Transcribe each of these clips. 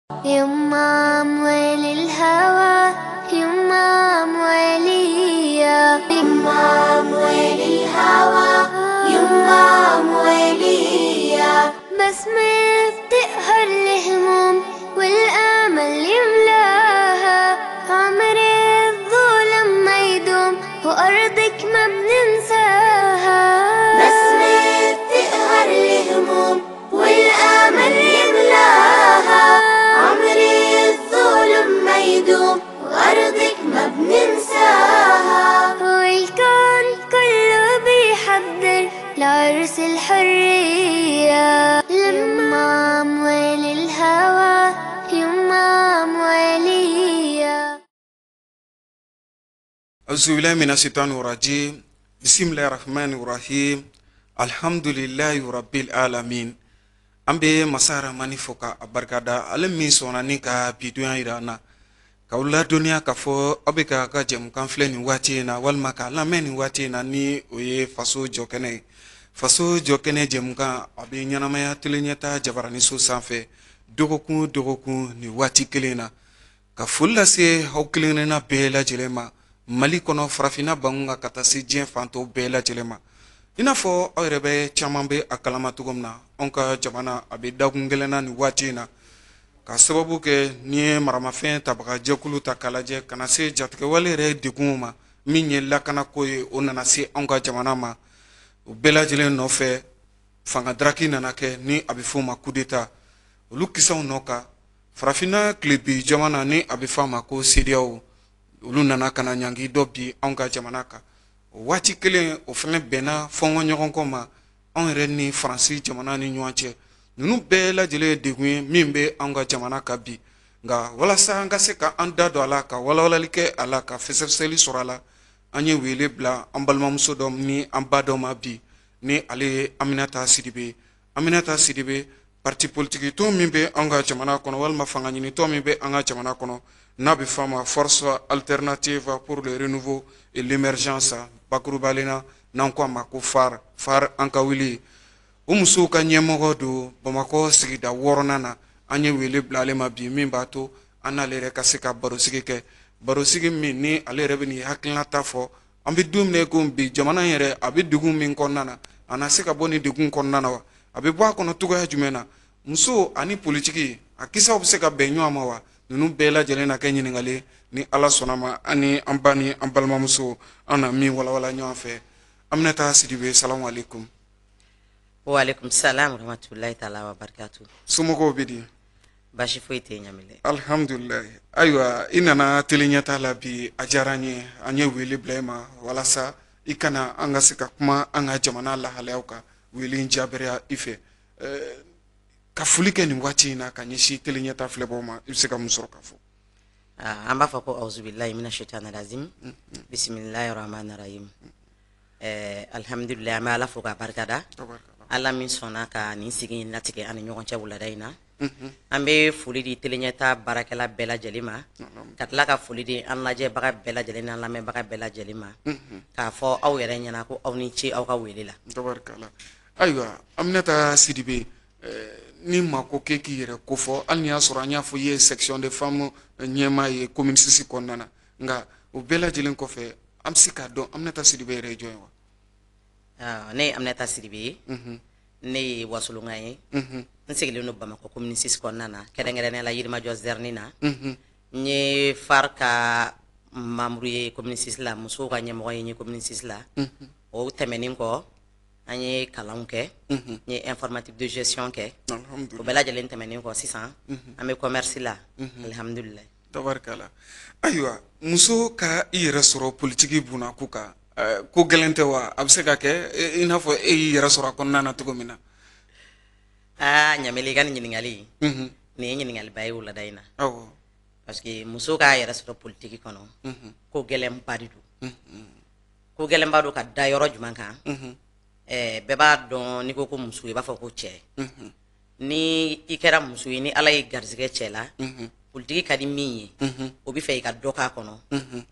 يما موالي الهوى، يما موالية، يما موالي الهوى، يما موالية. بسمة بتقهر الهموم والأمل يملاها، عمر الظلم ما يدوم وأرضك ما بننساها. بسمة بتقهر الهموم والأمل يملاها، عمر الظلم ما يدوم وأرضك ما بننساها. والكون كله بيحضر لعرس الحرية، يما موالي الهوى، يما موالية. أعوذ بالله من الشيطان الرجيم. بسم الله الرحمن الرحيم. الحمد لله رب العالمين. Ambe masara manifoka abarkada alemi sona nika biduya irana kaula dunia kafo abeka ka jem kanfle ni wati na walma ka lame ni wati na ni oye faso jokene jem ka abi nyanamaya tilenyata jabarani so sanfe dogoku ni wati kelena ka fulla se hawkelena na bela jelema mali kono farafina bangunga katasi jen fanto bela jelema ina fo aw yɛrɛ bɛ caman bɛ a kalama cogo min na anw ka jamana a bɛ dakun gɛlɛnna nin waati in na ka sababu kɛ ni ye maramafɛn tabaga jɛkulu ta k'a lajɛ ka na se jatigɛwale yɛrɛ degunw ma min ye lakanako ye o nana se anw ka jamana ma o bɛɛ lajɛlen nɔfɛ fangadaraki nana kɛ ni a bɛ f'o ma coup d'état olu kisaw nɔ kan farafinna tilebi jamana ni a bɛ f'a ma ko CEDEAO olu nana ka na ɲangi dɔ bi anw ka jamana kan waati kelen o fana bɛnna fɔngɔ ɲɔgɔn kɔ ma anw yɛrɛ ni faransi jamana ni ɲɔgɔn cɛ ninnu bɛɛ lajɛlen ye degun ye min bɛ anw ka jamana kan bi nka walasa an ka se ka an da don a la ka walawalali kɛ a la ka fɛsɛfɛsɛli sɔrɔ a la an ye wele bila an balimamuso dɔ ni an ba dɔ ma bi ni ale ye Aminata Sidibe parti politique tɔn min bɛ an ka jamana kɔnɔ walima fanga ɲini tɔn min bɛ an ka jamana kɔnɔ n'a bɛ f'a ma force alternative pour le renouveau et l'émergence bakurubalena n'an ko a ma ko FAR an ka wuli o musow ka ɲɛmɔgɔ don Bamakɔ sigida 6nan na an ye wele bila ale ma bi min b'a to an n'ale yɛrɛ ka se ka barosigi kɛ barosigi min ni ale yɛrɛ bɛ nin hakilinata fɔ an bɛ don min ko bi jamana yɛrɛ a bɛ degun min kɔnɔna na a na se ka bɔ nin degun kɔnɔna na wa a bɛ bɔ a kɔnɔ cogoya jumɛn na muso ani politiki a kisaw bɛ se ka bɛn ɲɔgɔn ma wa ninnu bɛɛ lajɛlen na kɛ ɲininkali ni ala sɔnna ma ani an ba ni an balimamuso an na min walawala ɲɔgɔn fɛ Aminata Sidibe salamu alaikum. Wa alaikum salam wa rahmatullahi ta'ala wa barakatuh. Somɔgɔw bɛ di? Baasi foyi tɛ ɲamile. Alhamdulillah. Ayiwa i nana teleɲɛta la bi a diyara an ye an ye wele bila i ma walasa i kana an ka se ka kuma an ka jamana lahalayaw kan wele in jaabɛriya i fɛ ka foli kɛ nin waati in na ka ɲɛsin teleɲɛta filɛbaw ma i bɛ se ka mun sɔrɔ ka fɔ. An b'a fɔ ko auzubillahi mina shaitani rajim bismillahir rahmanir rahim. Alhamdulillah an bɛ ala fo k'a barikada ala min sɔnna ka nin sigi in latigɛ ani ɲɔgɔn cɛ wulada in na an bɛ foli di teleɲɛta baarakɛla bɛɛ lajɛlen ma ka tila ka foli di an lajɛbaga bɛɛ lajɛlen n'an lamɛnbaga bɛɛ lajɛlen ma k'a fɔ aw yɛrɛ ɲɛna ko aw ni ce aw ka wele la. Tabarikala. Ayiwa Aminata Sidibe ni ma ko k'e k'i yɛrɛ ko fɔ hali ni y'a sɔrɔ an y'a fɔ i ye section de femmes ɲɛmaa ye commune 6 kɔnɔna na nka o bɛɛ lajɛlen kɔfɛ an bɛ se k'a dɔn Aminata Sidibe yɛrɛ ye jɔn ye wa? Ne ye Aminata Sidibe ye ne ye wasolonga ye n sigilen don Bamakɔ commune 6 kɔnɔna na kɛrɛnkɛrɛnnenya la Yirimajɔ Zɛrini na n ye FAR ka membre ye commune 6 la musow ka ɲɛmɔgɔ ye n ye commune 6 la o tɛmɛnen kɔ an ye kalanw kɛ n ye informatique de gestion kɛ o bɛɛ lajɛlen tɛmɛnen kɔ sisan an bɛ commerce la alhamdulillah. Tabarikala. Ayiwa muso ka i yɛrɛ sɔrɔ politiki bunako kan ko gɛlɛn tɛ wa a bɛ se ka kɛ i n'a fɔ e y'i yɛrɛ sɔrɔ a kɔnɔna na cogo min na? Ɲamele i ka nin ɲininkali nin ye ɲininkaliba ye wulada in na parce que muso k'a yɛrɛ sɔrɔ politiki kɔnɔ ko gɛlɛnba de don ko gɛlɛnba don ka da yɔrɔ jumɛn kan bɛɛ b'a dɔn n'i ko muso i b'a fɔ ko cɛ ni i kɛra muso ye ni ala ye garizigɛ cɛ la politique ka di min ye o bi fɛ i ka dɔ k'a kɔnɔ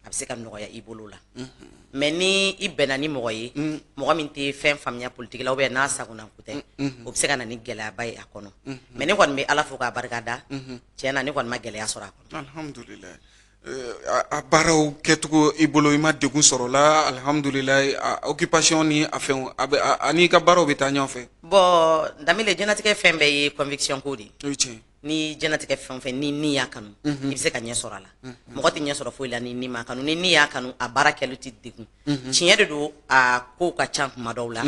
a bɛ se ka nɔgɔya i bolo la mais ni i bɛnna ni mɔgɔ ye mɔgɔ min tɛ fɛn faamuya politique la ou bien n'a sagonako tɛ o bɛ se ka na ni gɛlɛyaba ye a kɔnɔ mais ne kɔni bɛ ala fo k'a barikada tiɲɛ na ne kɔni ma gɛlɛya sɔrɔ a kɔnɔ. Alhamdulillah. A baaraw kɛcogo i bolo i ma degun sɔrɔ la alhamdulillah a occupation ni a fɛnw a n'i ka baaraw bɛ taa ɲɔgɔn fɛ. bon Danbele jɛnatigɛ fɛn bɛɛ ye conviction ko de ye. o ye tiɲɛ ye. ni jɛnatigɛ fɛn o fɛn ni y'a kanu i bɛ se ka ɲɛ sɔrɔ a la mɔgɔ tɛ ɲɛ sɔrɔ foyi la ni m'a kanu ni y'a kanu a baara kɛli tɛ degun tiɲɛ de don a kow ka ca kuma dɔw la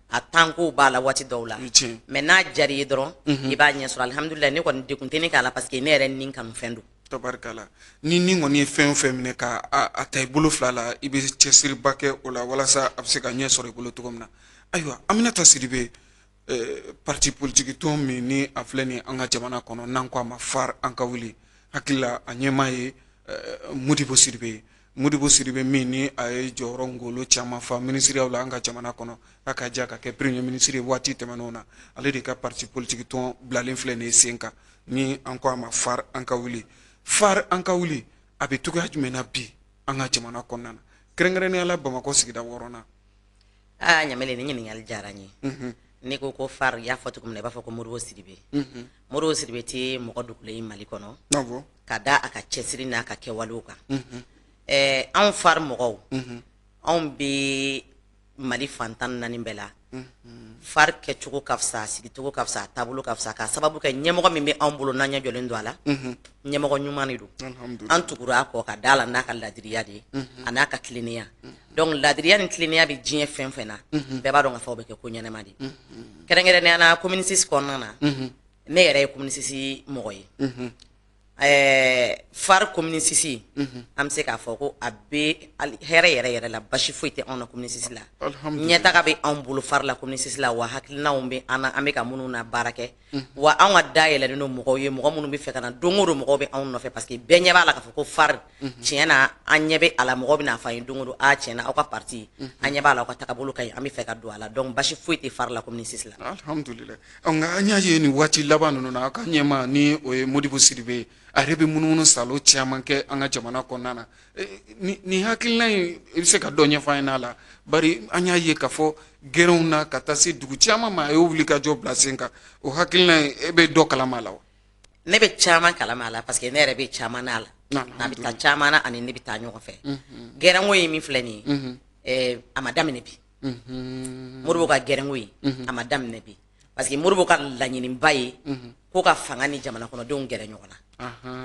a temps kow b'a la waati dɔw la mais n'a diyara i ye dɔrɔn i b'a ɲɛ sɔrɔ alhamdulillah ne kɔni degun tɛ ne k'a la parce que ne yɛrɛ ni kanu fɛn don. tabarikala ni kɔni ye fɛn o fɛn minɛ ka a ta i bolo fila la i bɛ cɛsiriba kɛ o la walasa a bɛ se ka ɲɛ sɔrɔ i bolo cogo min na ayiwa Aminata Sidibe parti politique tɔn min ni a filɛ nin an ka jamana kɔnɔ n'an ko a ma FAR an ka wuli hakili la a ɲɛmaa ye Modibo Sidibe ye Modibo Sidibe min ni a ye jɔyɔrɔ ngolo caman fa ministeriyaw la an ka jamana kɔnɔ a ka diya ka kɛ premier ministre ye waati tɛmɛnenw na ale de ka parti politique tɔn bilalen filɛ nin ye sen kan ni an ko a ma FAR an ka wuli FAR an ka wuli a bɛ cogoya jumɛn na bi an ka jamana kɔnɔna na kɛrɛnkɛrɛnnenya la Bamakɔ sigida 6nan. Ɲamɛlɛ ni ɲininkali diyara n ye ne ko FAR y'a fɔ cogo min na i b'a fɔ ko Modibo Sidibe Modibo Sidibe tɛ mɔgɔ dogolen ye Mali kɔnɔ ka da a ka cɛsiri n'a ka kɛwalew kan anw FAR mɔgɔw anw bɛ Mali fantan naani bɛɛ la FAR kɛcogo ka fisa sigicogo ka fisa taabolo ka fisa ka sababu kɛ ɲɛmɔgɔ min bɛ anw bolo n'an ɲɛ jɔlen don a la ɲɛmɔgɔ ɲuman de don an tugura a kɔ ka da la n'a ka ladiriya de ye a n'a ka tilennenya donc ladiriya ni tilennenya bɛ diɲɛ fɛn fɛn na bɛɛ b'a dɔn k'a fɔ o bɛ kɛ ko ɲɛnɛma de ye kɛrɛnkɛrɛnnenya la communiste kɔnɔna na ne yɛrɛ ye communiste mɔgɔ ye FAR communiste an bɛ se k'a fɔ ko a bɛ hɛrɛ yɛrɛ yɛrɛ la basi foyi tɛ anw na communiste la ɲɛtaga bɛ anw bolo FAR la communiste la wa hakilinaw bɛ an bɛ ka minnu na baara kɛ wa anw ka da yɛlɛlen don mɔgɔw ye mɔgɔ minnu bɛ fɛ ka na don o don mɔgɔw bɛ anw nɔfɛ parce que bɛɛ ɲɛ b'a la k'a fɔ ko FAR tiɲɛ na an ɲɛ bɛ a la mɔgɔw bɛ n'a fɔ an ye don o don tiɲɛ na aw ka parti an ɲɛ b'a la aw ka tagabolo ka ɲi an bɛ fɛ ka don a la donc basi foyi tɛ FAR la communiste la. Alhamdulillah nka an y'a ye nin waati laban ninnu na aw ka ɲɛmaa ni o ye Modibo Sidibe ye a yɛrɛ bɛ munumunu salo caman kɛ an ka jamana kɔnɔna na nin hakilina in i bɛ se ka dɔ ɲɛfɔ an ɲɛna la bari an y'a ye k'a fɔ gɛrɛnw na ka taa se dugu caman ma a ye wuli ka jɔ bila sen kan o hakilina in e bɛ dɔ kalama la wa. ne bɛ caman kalama a la parce que ne yɛrɛ bɛ caman n'a la n'a bɛ taa caman na ani ne bɛ taa ɲɔgɔn fɛ gɛrɛnko ye min filɛ nin ye a ma daminɛ bi Modibo ka gɛrɛnko ye a ma daminɛ bi parce que Modibo ka laɲiniba ye ko ka fanga ni jamana kɔnɔdenw gɛrɛ ɲɔgɔn na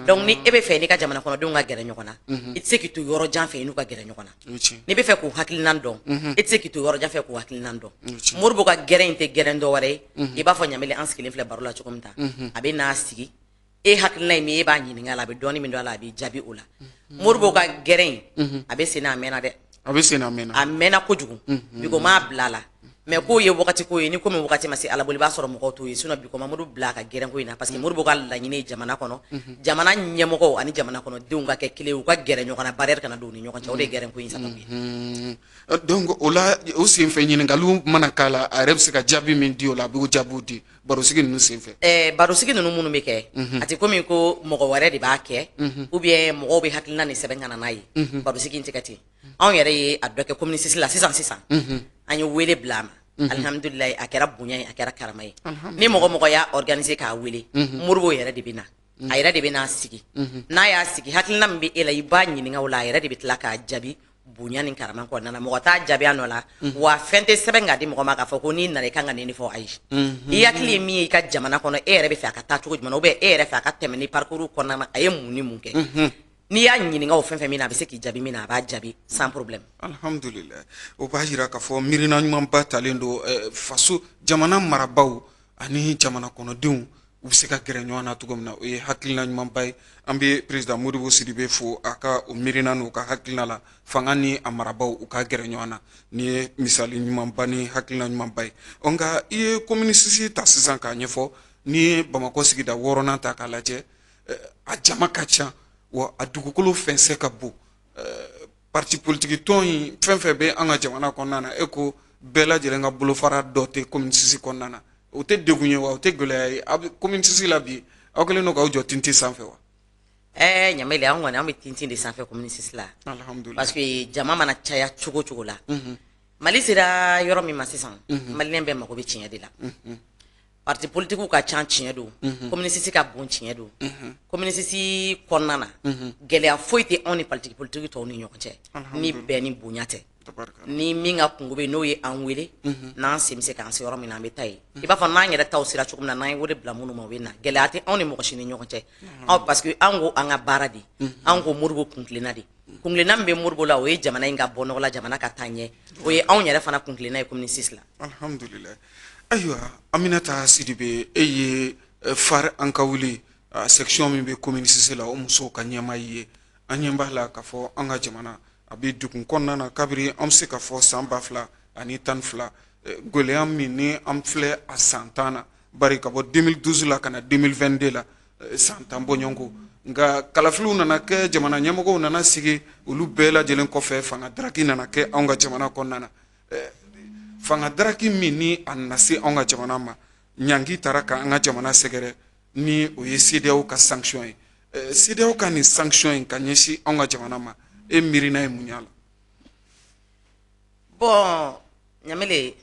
donc ni e bɛ fɛ n'i ka jamana kɔnɔdenw ka gɛrɛ ɲɔgɔn na i tɛ se k'i to yɔrɔ jan fɛ i n'u ka gɛrɛ ɲɔgɔn na n'i bɛ fɛ k'u hakilinan dɔn i tɛ se k'i to yɔrɔ jan fɛ k'u hakilinan dɔn Modibo ka gɛrɛ in tɛ gɛrɛn dɔ wɛrɛ ye i b'a fɔ Ɲamɛlɛ an sigilen filɛ baro la cogo min ta a bɛ n'a sigi e hakilina in min e b'a ɲininka a la a bɛ dɔɔnin min dɔn a la a b'i jaabi o la Modibo ka gɛrɛ in a bɛ sen a mɛnna dɛ a bɛ sen a mɛnna a mɛnna kojugu biko m'a bila a la mais k'o ye wagati ko ye ni komi wagati ma se ala bolo i b'a sɔrɔ mɔgɔw t'o ye sinon biko Mamadu bila a ka gɛrɛn ko in na parce que Modibo ka laɲini ye jamana kɔnɔ jamana ɲɛmɔgɔw ani jamana kɔnɔdenw ka kɛ kelen u ka gɛrɛ ɲɔgɔn na barrière kana don u ni ɲɔgɔn cɛ o de ye gɛrɛn ko in sababu ye donc o la o senfɛ ɲininkaliw mana k'a la a yɛrɛ bɛ se ka jaabi min di o la a bɛ o jaabiw di barosigi ninnu senfɛ barosigi ninnu minnu bɛ kɛ a tɛ komi ko mɔgɔ wɛrɛ de b'a kɛ ou bien mɔgɔw bɛ hakilina ni sɛbɛn ka na n'a ye barosigi in tɛ kɛ ten anw yɛrɛ ye a dɔ kɛ communiste la sisan an ye wele bila a ma alhamdulillah a kɛra bonya ye a kɛra karama ye ni mɔgɔ y'a organiser k'a wele Modibo yɛrɛ de bɛ na a yɛrɛ de bɛ n'a sigi n'a y'a sigi hakilina min bɛ e la i b'a ɲininka o la a yɛrɛ de bɛ tila k'a jaabi bonya ni karama kɔnɔna na mɔgɔ t'a jaabi a nɔ la wa fɛn tɛ sɛbɛn k'a di mɔgɔ ma k'a fɔ ko n'i nana i kan ka nin fɔ ayi i hakili ye min ye i ka jamana kɔnɔ e yɛrɛ bɛ fɛ a ka taa cogo jumɛn ou bien e yɛrɛ fɛ a ka tɛmɛ ni parcours kɔnɔna na a ye mun ni mun kɛ n'i y'a ɲininka o fɛn fɛn min na a bɛ se k'i jaabi min na a b'a jaabi sans problème. Alhamdulillah o b'a jira k'a fɔ miirina ɲumanba talen don faso jamana marabaaw ani jamana kɔnɔdenw u bɛ se ka gɛrɛ ɲɔgɔn na cogo min na o ye hakilina ɲumanba ye an bɛ président Modibo Sidibe fo a ka o miirina n'u ka hakilina la fanga ni a marabaaw u ka gɛrɛ ɲɔgɔn na ni ye misali ɲumanba ni hakilina ɲumanba ye nka i ye communiste ta sisan k'a ɲɛfɔ n'i ye Bamakɔ sigida 6nan ta k'a lajɛ a jama ka ca wa a dugukolo fɛnsɛ ka bon parti politique tɔn in fɛn fɛn bɛ an ka jamana kɔnɔna na e ko bɛɛ lajɛlen ka bolofara dɔ tɛ communiste kɔnɔna na o tɛ degun ye wa o tɛ gɛlɛya ye a bɛ communiste la bi aw kɛlen don k'aw jɔ tintin sanfɛ wa. Nyamele an kɔni an bɛ tintin de sanfɛ communiste la alhamdulillah parce que jama mana caya cogo cogo la Mali sera yɔrɔ min ma sisan malien bɛɛ mago bɛ tiɲɛ de la parti politique ka ca tiɲɛ don communiste ka bon tiɲɛ don communiste kɔnɔna na gɛlɛya foyi tɛ anw ni parti politique tɔw ni ɲɔgɔn cɛ ni bɛn ni bonya tɛ ni min ka kungo bɛ n'o ye an wele n'an sen bɛ se k'an se yɔrɔ min na an bɛ taa yen i b'a fɔ n'an yɛrɛ taw sera cogo min na n'an ye wele bila minnu ma o bɛ na gɛlɛya tɛ anw ni mɔgɔ si ni ɲɔgɔn cɛ parce que an ko an ka baara de an ko Modibo kuntilenna de kuntilenna min bɛ Modibo la o ye jamana in ka bɔ nɔgɔ la jamana ka taa ɲɛ o ye anw yɛrɛ fana kuntilenna ye communiste la alhamdulillah ayiwa Aminata Sidibe e ye far an ka wuli section min bɛ communiste la o musow ka ɲɛmaa ye an ɲɛ b'a la k'a fɔ an ka jamana a bɛ degun kɔnɔna na kabiri an bɛ se ka fɔ san 2012 gɛlɛya min ni an filɛ a san 10 na bari ka bɔ 2012 la ka na 2022 la san 10 bɔɲɔgɔnko nka kalafiliw nana kɛ jamana ɲɛmɔgɔw nana sigi olu bɛɛ lajɛlen kɔfɛ fanga daraki nana kɛ anw ka jamana kɔnɔna na fanga daraki min ni a nana se anw ka jamana ma ɲangi taara ka an ka jamana sɛgɛrɛ ni o ye CEDEAO ka sanction ye CEDEAO ka nin sanction in ka ɲɛsin anw ka jamana ma e miirina ye mun y'a la bon Ɲamele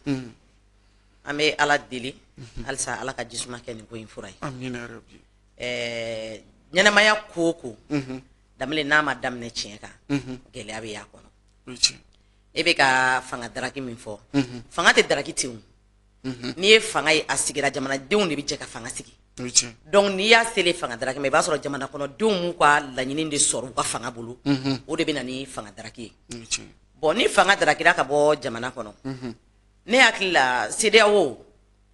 an bɛ Ala deli halisa Ala ka jisuma kɛ nin ko in fura ye amina yarabi ɲɛnamaya ko o ko damile n'a ma daminɛ tiɲɛ kan gɛlɛya bɛ y'a kɔnɔ e bɛ ka fanga daraki min fɔ fanga tɛ daraki ten n'i ye fanga ye a sigira jamanadenw de bɛ jɛ ka fanga sigi donc n'i y'a selen fanga daraki ma i b'a sɔrɔ jamana kɔnɔdenw m'u ka laɲini de sɔrɔ u ka fanga bolo o de bɛ na ni fanga daraki ye bon ni fanga darakira ka bɔ jamana kɔnɔ ne hakili la CEDEAO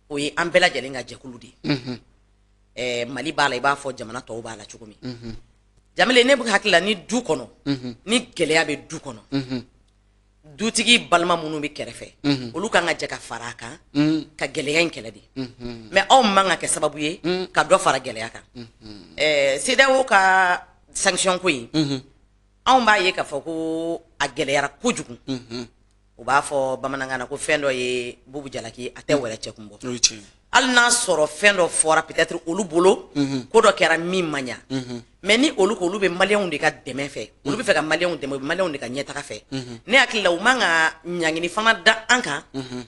o ye an bɛɛ lajɛlen ka jɛkulu de ye Mali b'a la i b'a fɔ jamana tɔw b'a la cogo min Jamile ne bɛ hakili la ni du kɔnɔ ni gɛlɛya bɛ du kɔnɔ dutigi balima minnu bɛ kɛrɛfɛ olu kan ka jɛ ka fara a kan ka gɛlɛya in kɛlɛ de mais aw man ka kɛ sababu ye ka dɔ fara gɛlɛya kan CEDEAO ka sanction ko in anw b'a ye k'a fɔ ko a gɛlɛyara kojugu u b'a fɔ bamanankan na ko fɛn dɔ ye bubu jalaki a tɛ wɛrɛ cɛ kun bɔ hali n'a sɔrɔ fɛn dɔ fɔra peut-être olu bolo ko dɔ kɛra min man ɲa mais ni olu bɛ maliyɛnw de ka dɛmɛ fɛ olu bɛ fɛ ka maliyɛnw dɛmɛ u bɛ maliyɛnw de ka ɲɛtaga fɛ ne hakili la u man ka ɲangini fana da an kan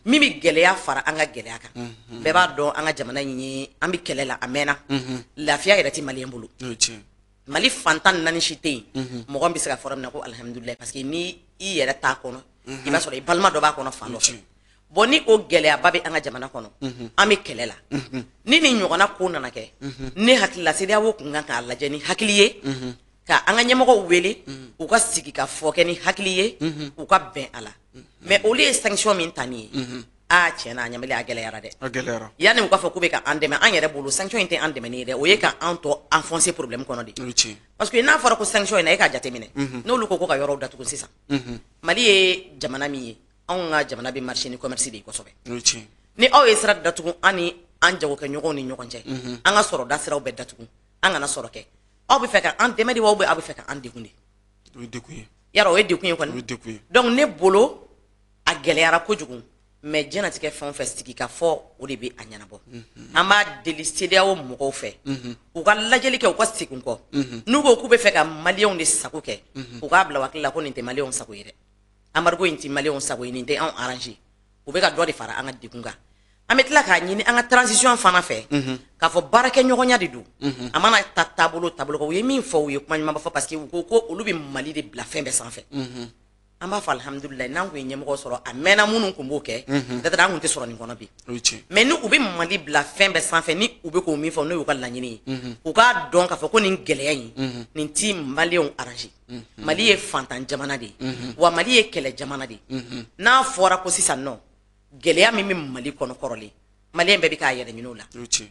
min bɛ gɛlɛya fara an ka gɛlɛya kan bɛɛ b'a dɔn an ka jamana in ye an bɛ kɛlɛ la a mɛnna lafiya yɛrɛ tɛ maliyɛn bolo Mali fantan naani si tɛ yen mɔgɔ bɛ se ka fɔra min na ko alhamdulilayi parce que ni i yɛrɛ t'a kɔnɔ i b'a sɔrɔ i balima dɔ b'a kɔnɔ fan dɔ fɛ bon ni o gɛlɛyaba bɛ an ka jamana kɔnɔ an bɛ kɛlɛ la ni nin ɲɔgɔnna ko nana kɛ ne hakili la CEDEAO kun kan k'a lajɛ ni hakili ye ka an ka ɲɛmɔgɔw wele u ka sigi ka fɔ kɛ ni hakili ye u ka bɛn a la mais olu ye sanction min ta nin ye tiɲɛna a Ɲamele a gɛlɛyara dɛ yanni u k'a fɔ k'u bɛ ka an dɛmɛ an yɛrɛ bolo sanction in tɛ an dɛmɛ ni ye dɛ o ye ka an tɔ enfoncer problème kɔnɔ de parce que n'a fɔra ko sanction in na e k'a jateminɛ n'olu ko ka yɔrɔw datugu sisan Mali ye jamana min ye anw ka jamana bɛ marché ni commerce de ye kosɛbɛ ni aw ye sira datugu an ni an jagokɛɲɔgɔnw ni ɲɔgɔn cɛ an ka sɔrɔ da siraw bɛɛ datugu an kana sɔrɔ kɛ aw bɛ fɛ ka an dɛmɛ de wa aw bɛ fɛ ka an degun de yarɔ o ye degun ye kɔni donc ne bolo a gɛlɛyara kojugu mais diɲɛlatigɛ fɛn o fɛn sigi ka fɔ o de bɛ a ɲɛnabɔ an b'a deli CEDEAO mɔgɔw fɛ u ka lajɛli kɛ u ka segin kɔ n'u ko k'u bɛ fɛ ka maliyɛnw de sago kɛ u k'a bila hakili la ko nin tɛ maliyɛnw sago ye dɛ embargo in tɛ maliyɛnw sago ye nin tɛ anw arranger u bɛ ka dɔ de fara an ka degun kan an bɛ tila k'a ɲini an ka transition fana fɛ k'a fɔ baarakɛɲɔgɔnya de don a mana ta taabolo kan u ye min fɔ u ye kuma ɲuman fɔ parce que u ko ko olu bɛ Mali de bila fɛn bɛɛ sanfɛ an b'a fɔ alhamdulilayi n'an kun ye ɲɛmɔgɔ sɔrɔ a mɛnna minnu kun b'o kɛ peut-être an kun tɛ sɔrɔ nin kɔnɔ bi mais ni u bɛ Mali bila fɛn bɛɛ sanfɛ ni u bɛ k'o min fɔ n'o y'u ka laɲini ye u k'a dɔn k'a fɔ ko nin gɛlɛya in nin ti maliyɛnw arranger Mali ye fantan jamana de ye wa Mali ye kɛlɛ jamana de ye n'a fɔra ko sisan nɔ gɛlɛya min bɛ Mali kɔnɔ kɔrɔlen maliyɛn bɛɛ bɛ k'a yɛrɛ ɲini o la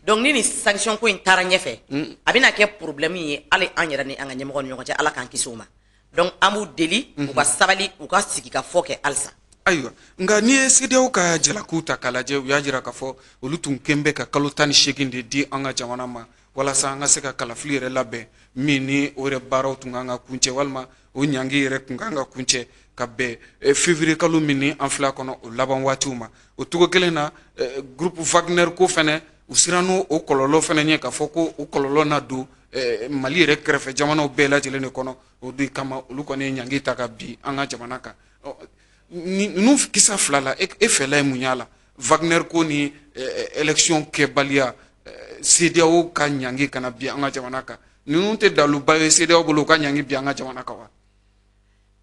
donc ni nin sanction ko in taara ɲɛfɛ a bɛna kɛ problème ye hali an yɛrɛ ni an ka ɲɛmɔgɔw ni ɲɔgɔn cɛ Ala k'an kisi o ma donc an b'u deli u ka sabali u ka sigi ka fɔ kɛ halisa ayiwa nka n'i ye CEDEAO ka jalakuw ta k'a lajɛ u y'a jira k'a fɔ olu tun kɛn bɛ ka kalo 18 de di an ka jamana ma walasa an ka se ka kalafili yɛrɛ labɛn min ni o yɛrɛ baaraw tun kan ka kuncɛ walima o ɲangi yɛrɛ tun kan ka kuncɛ ka bɛn février kalo min ni an filɛ kɔnɔ o laban waatiw ma o cogo kelen na groupe Wagner ko fɛnɛ u siranno o kɔlɔlɔ fɛnɛ ɲɛ k'a fɔ ko o kɔlɔlɔ na don Mali yɛrɛ kɛrɛfɛ jamanaw bɛɛ lajɛlen de kɔnɔ o de kama olu kɔni ye ɲangi ta ka bin an ka jamana kan ninnu kisa fila la e fɛla ye mun y'a la Wagner ko ni élection kɛbaliya CEDEAO ka ɲangi kana bin an ka jamana kan ninnu tɛ daluba ye CEDEAO bolo u ka ɲangi bin an ka jamana kan wa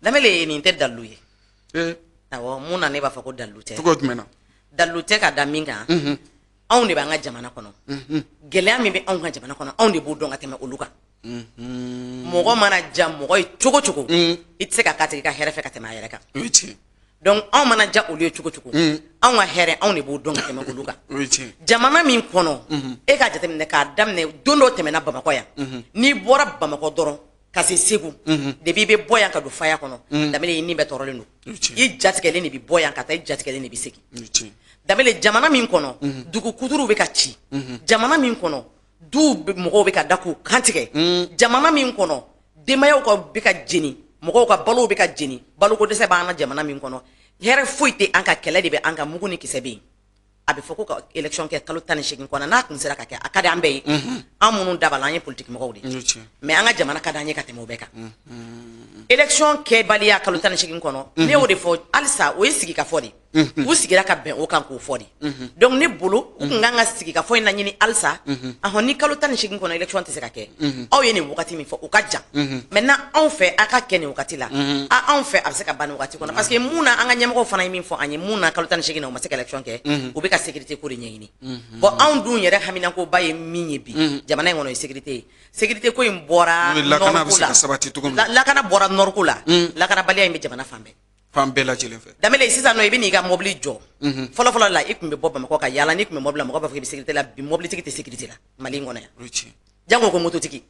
Lamele nin tɛ dalu ye awɔ mun na ne b'a fɔ ko dalu tɛ cogo jumɛn na dalu tɛ ka da min kan anw de b'an ka jamana kɔnɔ gɛlɛya min bɛ anw ka jamana kɔnɔ anw de b'o dɔn ka tɛmɛ olu kan mɔgɔ mana ja mɔgɔ ye cogo cogo i tɛ se ka k'a tigi ka hɛrɛ fɛ ka tɛmɛ a yɛrɛ kan donc anw mana ja olu ye cogo cogo anw ka hɛrɛ anw de b'o dɔn ka tɛmɛ olu kan jamana min kɔnɔ e ka jateminɛ k'a daminɛ don dɔ tɛmɛna Bamakɔ yan n'i bɔra Bamakɔ dɔrɔn ka se Segu depuis i bɛ bɔ yan ka don Faya kɔnɔ Danbele i ni bɛ tɔɔrɔlen don i jatigɛlen de bɛ bɔ yan ka taa i jatigɛlen de bɛ segin Danbele jamana min kɔnɔ dugu kuturuw bɛ ka ci jamana min kɔnɔ duw mɔgɔw bɛ ka da k'u kantigɛ jamana min kɔnɔ denbayaw ka bɛ ka jeni mɔgɔw ka balow bɛ ka jeni baloko dɛsɛ b'an ka jamana min kɔnɔ hɛrɛ foyi tɛ an ka kɛlɛ de bɛ an ka mugu ni kisɛ bɛ yen a bɛ fɔ ko ka élection kɛ kalo 18 kɔnɔ n'a tun sera ka kɛ a ka di an bɛɛ ye an minnu daba la an ye politique mɔgɔw de mais an ka jamana ka di an ye ka tɛmɛ o bɛɛ kan élection kɛbaliya kalo 18 kɔnɔ ne y'o de fɔ halisa o ye sigi ka fɔ de u sigira ka bɛn o kan k'o fɔ de donc ne bolo u kun kan ka sigi ka fɔ in laɲini halisa ahɔn ni kalo 18 kɔnɔ élection tɛ se ka kɛ aw ye nin wagati min fɔ u ka jan maintenant anw fɛ a ka kɛ nin wagati la anw fɛ a bɛ se ka ban nin wagati kɔnɔ parce que mun na an ka ɲɛmɔgɔw fana ye min fɔ an ye mun na kalo 18 na u ma se ka élection kɛ u bɛ ka sécurité ko de ɲɛɲini bon anw dun yɛrɛ haminakoba ye min ye bi jamana in kɔnɔ ye sécurité ko in bɔra lakana bɔra nord ko la lakanabaliya in bɛ jamana fan bɛɛ lajɛlen fɛ Danbele sisan nɔ i bɛ n'i ka mobili jɔ fɔlɔ fɔlɔ la i tun bɛ bɔ Bamakɔ ka yaala n'i tun bɛ mobili la mɔgɔ b'a fɔ k'i bɛ sécurité la bi mobilitigi tɛ sécurité la Mali in kɔnɔ yan jango ko mototigi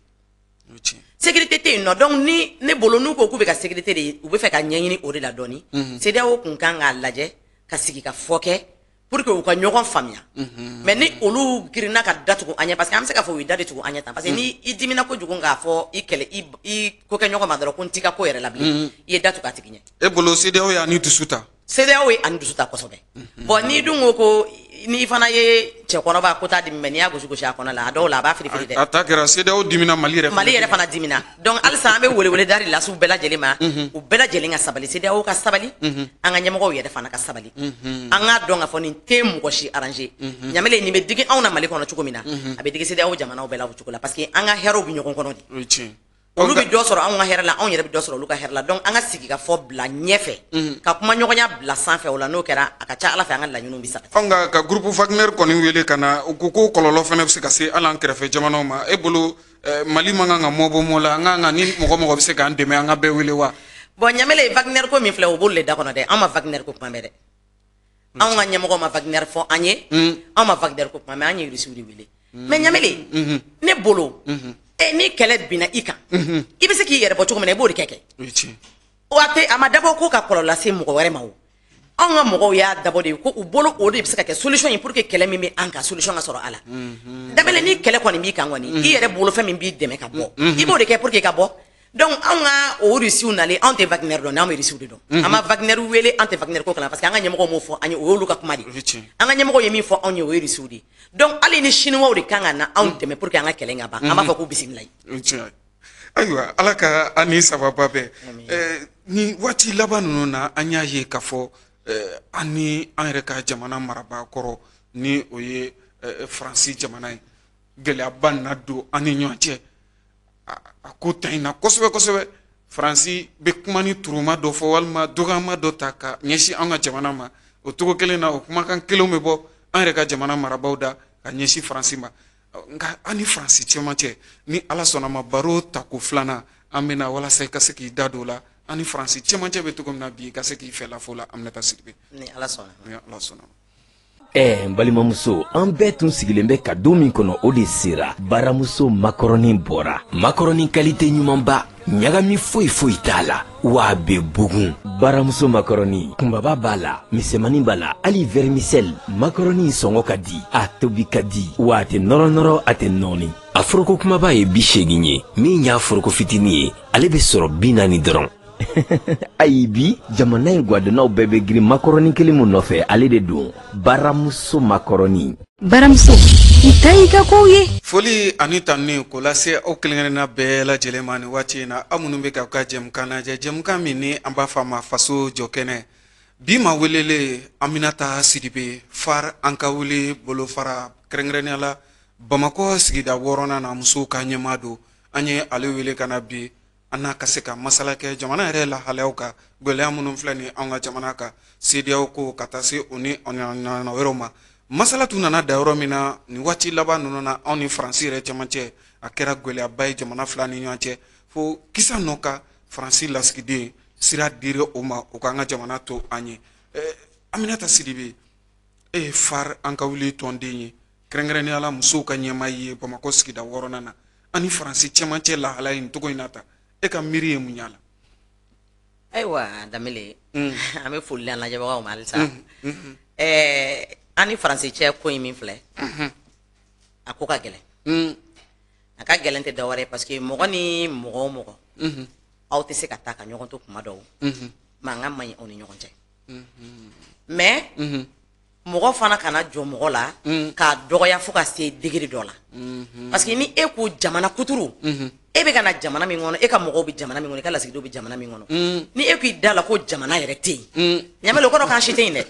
sécurité tɛ yen nɔ donc ni ne bolo n'u ko k'u bɛ ka sécurité de u bɛ fɛ ka ɲɛɲini o de la dɔɔni CEDEAO kun kan k'a lajɛ ka sigi ka fɔ kɛ pour que u ka ɲɔgɔn faamuya mais ni olu girinna ka datugu an ɲɛ parce que an bɛ se k'a fɔ u ye da de tugu an ɲɛ tan parce que ni i dimina kojugu k'a fɔ i kɛlɛ i ko kɛ ɲɔgɔn ma dɔrɔn ko n t'i ka ko yɛrɛ la bilen i ye da tugu a tigi ɲɛ e bolo CEDEAO y'a ni dusu ta CEDEAO ye ani dusu ta kosɛbɛ bon n'i dun ko n'i fana ye cɛkɔrɔba ko t'a dimi mais n'i y'a gosi gosi a kɔnɔ la a dɔw la a b'a firi firi dɛ a ta kɛra CEDEAO dimina Mali yɛrɛ fana dimina donc halisa an bɛ wele da de lase u bɛɛ lajɛlen ma u bɛɛ lajɛlen ka sabali CEDEAO ka sabali an ka ɲɛmɔgɔw yɛrɛ fana ka sabali an k'a dɔn k'a fɔ nin tɛ mɔgɔ si arranger ɲamele nin bɛ digi anw na Mali kɔnɔ cogo min na a bɛ digi CEDEAO jamanaw bɛɛ la o cogo la parce que an ka hɛrɛw bɛ ɲɔgɔn kɔnɔ de olu bɛ dɔ sɔrɔ anw ka hɛrɛ la anw yɛrɛ bɛ dɔ sɔrɔ olu ka hɛrɛ la donc an ka sigi ka fɔ bila ɲɛfɛ ka kuma ɲɔgɔnya bila sanfɛ o la n'o kɛra a ka ca Ala fɛ an ka laɲiniw bɛ sabati nka ka groupe Wagner kɔni wele ka na u ko ko kɔlɔlɔ fana bɛ se ka se hali an kɛrɛfɛ jamanaw ma e bolo Mali man kan ka mɔbɔ mɔ la an kan ka ni mɔgɔ mɔgɔ bɛ se k'an dɛmɛ an ka bɛɛ wele wa bon ɲamele Wagner ko min filɛ o b'olu le da kɔnɔ dɛ an ma Wagner ko kuma mɛn dɛ anw ka ɲɛmɔgɔw ma Wagner fɔ an ye anw ma Wagner ko kuma mɛn an ye Russiw de wele mais ɲamele ne bolo ni kɛlɛ binna i kan i bɛ se k'i yɛrɛ bɔ cogo min na i b'o de kɛ o a ma dabɔ ko ka kɔlɔlɔ lase mɔgɔ wɛrɛ ma o anw ka mɔgɔw y'a dabɔ de ko u bolo o de bɛ se ka kɛ solution ye pour que kɛlɛ min bɛ an kan solution ka sɔrɔ a la Danbele ni kɛlɛ kɔni b'i kan kɔni i yɛrɛ bolo fɛn min b'i dɛmɛ ka bɔ i b'o de kɛ pour que ka bɔ donc anw ka o Russiw nalen anw tɛ Wagner dɔn anw bɛ Russiw de dɔn an ma Wagner wele an tɛ Wagner ko kalan parce que an ka ɲɛmɔgɔw m'o fɔ an ye o y'olu ka kuma de an ka ɲɛmɔgɔw ye min fɔ anw ye o ye Russiw de donc hali ni Chinois de kan ka na anw dɛmɛ pour que an ka kɛlɛ ka ban an b'a fɔ k'u bisimila ayiwa Ala ka an ni sababa bɛɛ ni waati laban ninnu na an y'a ye k'a fɔ an ni an yɛrɛ ka jamana marabaa kɔrɔ ni o ye Faransi jamana ye gɛlɛyaba nana don an ni ɲɔgɔn cɛ a ko ta in na kosɛbɛ kosɛbɛ Faransi bɛ kuma ni turuma dɔ fɔ walima dɔgɔyama dɔ ta ka ɲɛsin an ka jamana ma o cogo kelen na o kumakan kelenw bɛ bɔ an yɛrɛ ka jamana marabaaw da ka ɲɛsin Faransi ma nka an ni Faransi cɛman cɛ ni Ala sɔnna ma baro ta ko filanan an bɛna walasa i ka se k'i da don o la an ni Faransi cɛman cɛ bɛ cogo min na bi i ka se k'i fɛla fɔ la Aminata Sidibe ni Ala sɔnna n balimamuso an bɛɛ tun sigilen bɛ ka don min kɔnɔ o de sera baramuso makɔrɔni bɔra makɔrɔni kalite ɲumanba ɲagami foyi foyi t'a la wa a bɛ bugun baramuso makɔrɔni kunbaba b'a la misɛmani b'a la hali vermicelle makɔrɔni sɔngɔ ka di a tobi ka di wa a tɛ nɔrɔ nɔrɔ a tɛ nɔɔni a foroko kumaba ye 80 ye min y'a foroko fitini ye ale be sɔrɔ 40 dɔrɔn ayi bi jamana ye gwadennaw bɛɛ be girin makarɔni kelen mun nɔfɛ ale de don baramuso makarɔni. Baramuso i ta y'i ka kow ye. Foli ani tanni ko lase aw kelenkelenna bɛɛ lajɛlen ma ni waati in na aw minnu bɛ ka jɛmukan lajɛ jɛmukan min ni an b'a fɔ a ma faso jɔkɛnɛ bi ma welele Aminata Sidibe far an ka wuli bolofara kɛrɛnkɛrɛnnenya la Bamakɔ sigida 6nan na musow ka ɲɛmaa don an ye ale wele ka na bi an n'a ka se ka masala kɛ jamana yɛrɛ lahalayaw kan gwɛlɛya minnu filɛ ni an ka jamana kan CEDEAO ko ka taa se o ni ɲɔgɔnna wɛrɛw ma masala tun nana da yɔrɔ min na ni waati laban ninnu na anw ni Faransi yɛrɛ cɛmancɛ a kɛra gwɛlɛyaba ye jamana fila ni ɲɔgɔn cɛ fo kisa nɔ ka Faransi lasigiden sira dira o ma o k'an ka jamana to an ye Aminata Sidibe e ye far an ka wuli tɔnden ye kɛrɛnkɛrɛnnenya la musow ka ɲɛmaa ye Bamakɔ sigida 6nan na ani Faransi cɛmancɛ lahala in togo in na ta e ka miiri ye mun y'a la. Ayiwa Danbele an bɛ foli an lajɛbagaw ma halisa an ni Faransi cɛ ko in min filɛ a ko ka gɛlɛn a ka gɛlɛn tɛ dɔwɛrɛ ye parce que mɔgɔ ni mɔgɔ o mɔgɔ aw tɛ se ka taa ka ɲɔgɔn to kuma dɔw mankan man ɲi aw ni ɲɔgɔn cɛ mais mɔgɔ fana kana jɔ mɔgɔ la k'a dɔgɔya fo ka se degré dɔ la parce que ni e ko jamana kuturu e bɛ ka na jamana min kɔnɔ e ka mɔgɔw bɛ jamana min kɔnɔ e ka lasigidenw bɛ jamana min kɔnɔ ni e k'i da la ko jamana yɛrɛ tɛ yen ɲamɛlɛ o kɔrɔ k'an si tɛ yen dɛ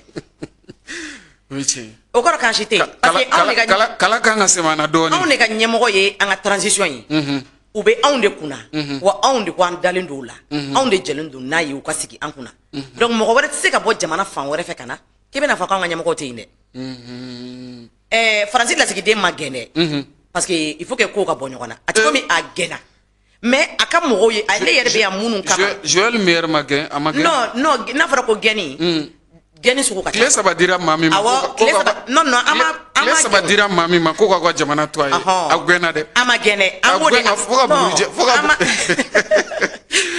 o kɔrɔ k'an si tɛ yen parce que anw de ka kala kan ka semana dɔɔni anw de ka ɲɛmɔgɔ ye an ka transition ye u bɛ anw de kunna wa anw de ko an dalen don u la anw de jɛlen don n'a ye u ka sigi an kunna donc mɔgɔ wɛrɛ tɛ se ka bɔ jamana fan wɛrɛ fɛ ka na k'i bɛna fɔ k'anw ka ɲɛmɔgɔw tɛ yen dɛ Faransi lasigiden ma gɛn dɛ parce que il faut que kow ka bɔ ɲɔgɔn na a tɛ komi a gɛnna mais a ka mɔgɔw ye ale yɛrɛ bɛ yan minnu kama Joël Meyer ma gɛn a ma gɛn non n'a fɔra ko gɛnni gɛnni sugu ka ca tile 3 dira maa min ma non an ma tile 3 dira maa min ma ko ka jamana to a ye a gɛnna dɛ a ma gɛn dɛ an b'o de fo ka bugurijɛ fo ka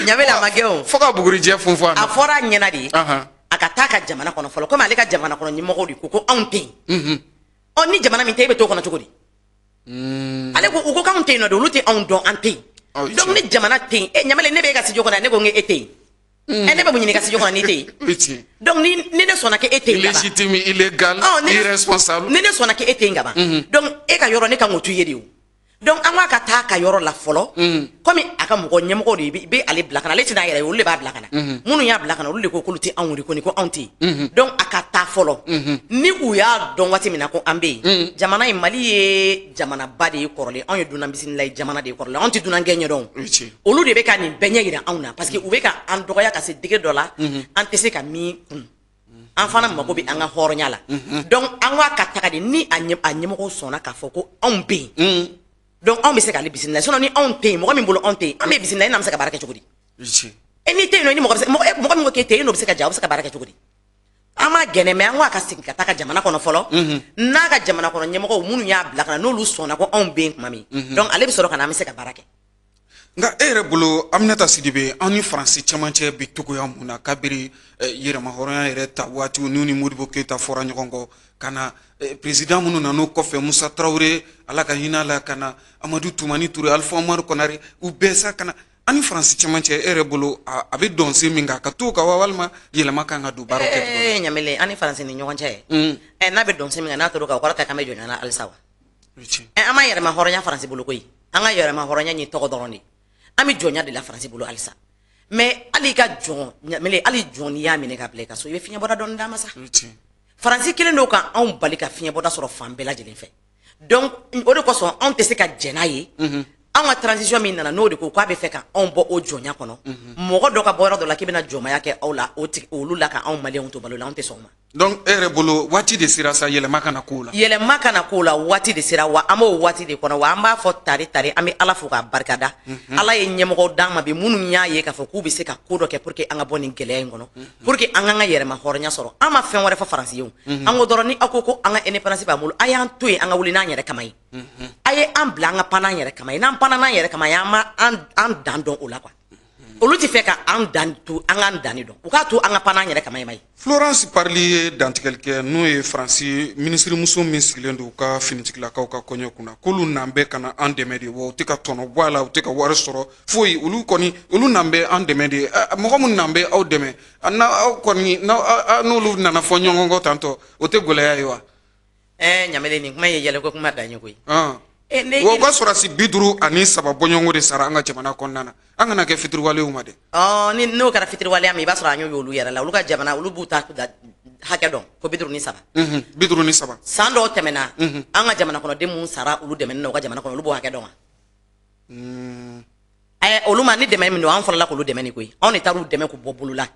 ɲamɛlɛ a ma gɛn o fo ka bugurijɛ funfun a fɔra a ɲɛna de a ka taa ka jamana kɔnɔ fɔlɔ komi ale ka jamana kɔnɔ ɲɛmɔgɔw de ko anw tɛ yen ni jamana min tɛ e bɛ to kɔnɔ cogo di ale ko u ko k'anw tɛ yen nɔ de olu tɛ anw dɔn an tɛ yen donc ni jamana tɛ yen ɲamɛlɛ ne bɛ e ka studio kɔnɔ ne ko n e tɛ yen ne bɛ mun ɲini ka studio kɔnɔ ni tɛ yen donc ni ne sɔnna k'e tɛ yen kaban légitime illégal irresponsable ni ne sɔnna k'e tɛ yen kaban donc e ka yɔrɔ ne kan k'o to i ye de o donc an k'a ka taa ka yɔrɔ la fɔlɔ komi a ka mɔgɔ ɲɛmɔgɔ de bɛ ale bila ka na ale tɛna a yɛrɛ ye olu de b'a bila ka na minnu y'a bila ka na olu de ko k'olu tɛ anw de ko ni ko anw tɛ yen donc a ka taa fɔlɔ ni u y'a dɔn waati min na ko an bɛ yen jamana in Mali ye jamanaba de ye kɔrɔlen anw ye dunan bisimila ye jamana de ye kɔrɔlen anw tɛ dunan gɛn ɲɛdɔn olu de bɛ ka nin bɛɛ ɲɛ yira anw na parce que u bɛ ka an dɔgɔya ka se degré dɔ la an tɛ se ka min kun an fana mago bɛ an ka hɔrɔnya la donc an k'a ka taga de ni a ɲɛmɔgɔw sɔnna k'a fɔ ko anw bɛ yen donc anw bɛ se k'ale bisimila sinon ni anw tɛ yen mɔgɔ min bolo anw tɛ yen an bɛ bisimila e n'an bɛ se ka baara kɛ cogo di n'i tɛ yen nɔ ni mɔgɔ min ko k'e tɛ yen e n'o bɛ se ka ja aw bɛ se ka baara kɛ cogo di an ma gɛnɛ mais an k'a ka segin ka taa ka jamana kɔnɔ fɔlɔ n'a ka jamana kɔnɔ ɲɛmɔgɔw minnu y'a bila ka na n'olu sɔnna ko anw bɛ yen tuma min donc ale bɛ sɔrɔ ka na an bɛ se ka baara kɛ nka e yɛrɛ bolo Aminata Sidibe an ni Faransi cɛmancɛ bɛ togoya mun na kabiri yɛrɛmahɔrɔnya yɛrɛ ta waatiw n'u ni Modibo Keyita fɔra ɲɔgɔn kɔ ka na président minnu nan'o kɔfɛ Musa Tarawele ala ka hinɛ a la ka na Amadu Tumani Ture Alpha Umaru Konare u bɛɛ sa ka na an ni Faransi cɛmancɛ e yɛrɛ bolo a bɛ dɔn se min kan ka t'o kan walima yɛlɛma kan ka don baaraw kɛ ɲamɛlɛ an ni Faransi ni ɲɔgɔn cɛ n'a bɛ dɔn se min kan n'a tor'o kan o kɔrɔ tɛ k'an bɛ jɔ ɲɔgɔn na halisa wa an ma yɛrɛmahɔrɔnya Faransi bolo koyi an ka yɛrɛmahɔrɔnya ɲi tɔgɔ dɔrɔn de an bɛ jɔnya de la Faransi bolo halisa mais hali ka jɔn ɲamɛlɛ hali jɔn n'i y'a minɛ ka bila i ka so i bɛ fiɲɛ bɔda dɔɔni d'a ma sa Faransi kelen don ka anw bali ka fiɲɛ bɔda sɔrɔ fan bɛɛ lajɛlen fɛ donc o de kosɔn anw tɛ se ka jɛn n'a ye anw ka transition min nana n'o de ko k'a bɛ fɛ ka anw bɔ o jɔnya kɔnɔ mɔgɔ dɔ ka bɔ yɔrɔ dɔ la k'i bɛna jɔnmaya kɛ aw la olu la ka anw maliyɛnw to balo la anw tɛ sɔn o ma donc e yɛrɛ bolo waati de sera sa yɛlɛma kana k'o la yɛlɛma kana k'o la waati de sera wa an b'o waati de kɔnɔ wa an b'a fɔ tari tari an bɛ Ala fo k'a barikada Ala ye ɲɛmɔgɔw d'an ma bi minnu y'a ye k'a fɔ k'u bɛ se ka ko dɔ kɛ pour que an ka bɔ nin gɛlɛya in kɔnɔ pour que an k'an ka yɛrɛmahɔrɔnya sɔrɔ an ma fɛn wɛrɛ fɔ Faransi ye o an ko dɔrɔn ni aw ko an ka indépendance b'an bolo a y'an to yen an ka wuli n'an yɛrɛ kama ye a ye an bila an ka pan n'an yɛrɛ kama ye n'an panna n'an yɛrɛ kama ye an ma an dan dɔn o la quoi olu ti fɛ ka an dan to an k'an danni dɔn u k'a to an ka pan an yɛrɛ kama ye Florence parli ye dantigɛli kɛ n'o ye Faransi ministre muso min sigilen don u ka finitigilakaw ka kɔɲɔ kunna k'olu nan bɛ ka na an dɛmɛ de wa u tɛ ka tɔnɔ bɔ a la u tɛ ka wari sɔrɔ foyi olu kɔni olu nan bɛ an dɛmɛ de mɔgɔ min nan bɛ aw dɛmɛ n'aw kɔni n'olu nana fɔ ɲɔgɔn kɔ tantɔ o tɛ gɛlɛya ye wa ɲamele nin kuma ye yɛlɛko kuma dan ye koyi wa u ka sɔrɔsi 57 bɔɲɔgɔnko de sara an ka jamana kɔnɔna na an kana kɛ fitiriwalew ma dɛ ni n'o kɛra fitiriwaleya min i b'a sɔrɔ an y'olu yɛrɛ la olu ka jamana olu b'u ta hakɛ dɔn ko 57 57 san dɔw tɛmɛna an ka jamana kɔnɔden mun sara olu dɛmɛ na u ka jamana kɔnɔ olu b'o hakɛ dɔn wa olu ma ni dɛmɛ min don an fɔlɔla k'olu dɛmɛ ni koyi anw de taar'u dɛmɛ k'u bɔ bolo la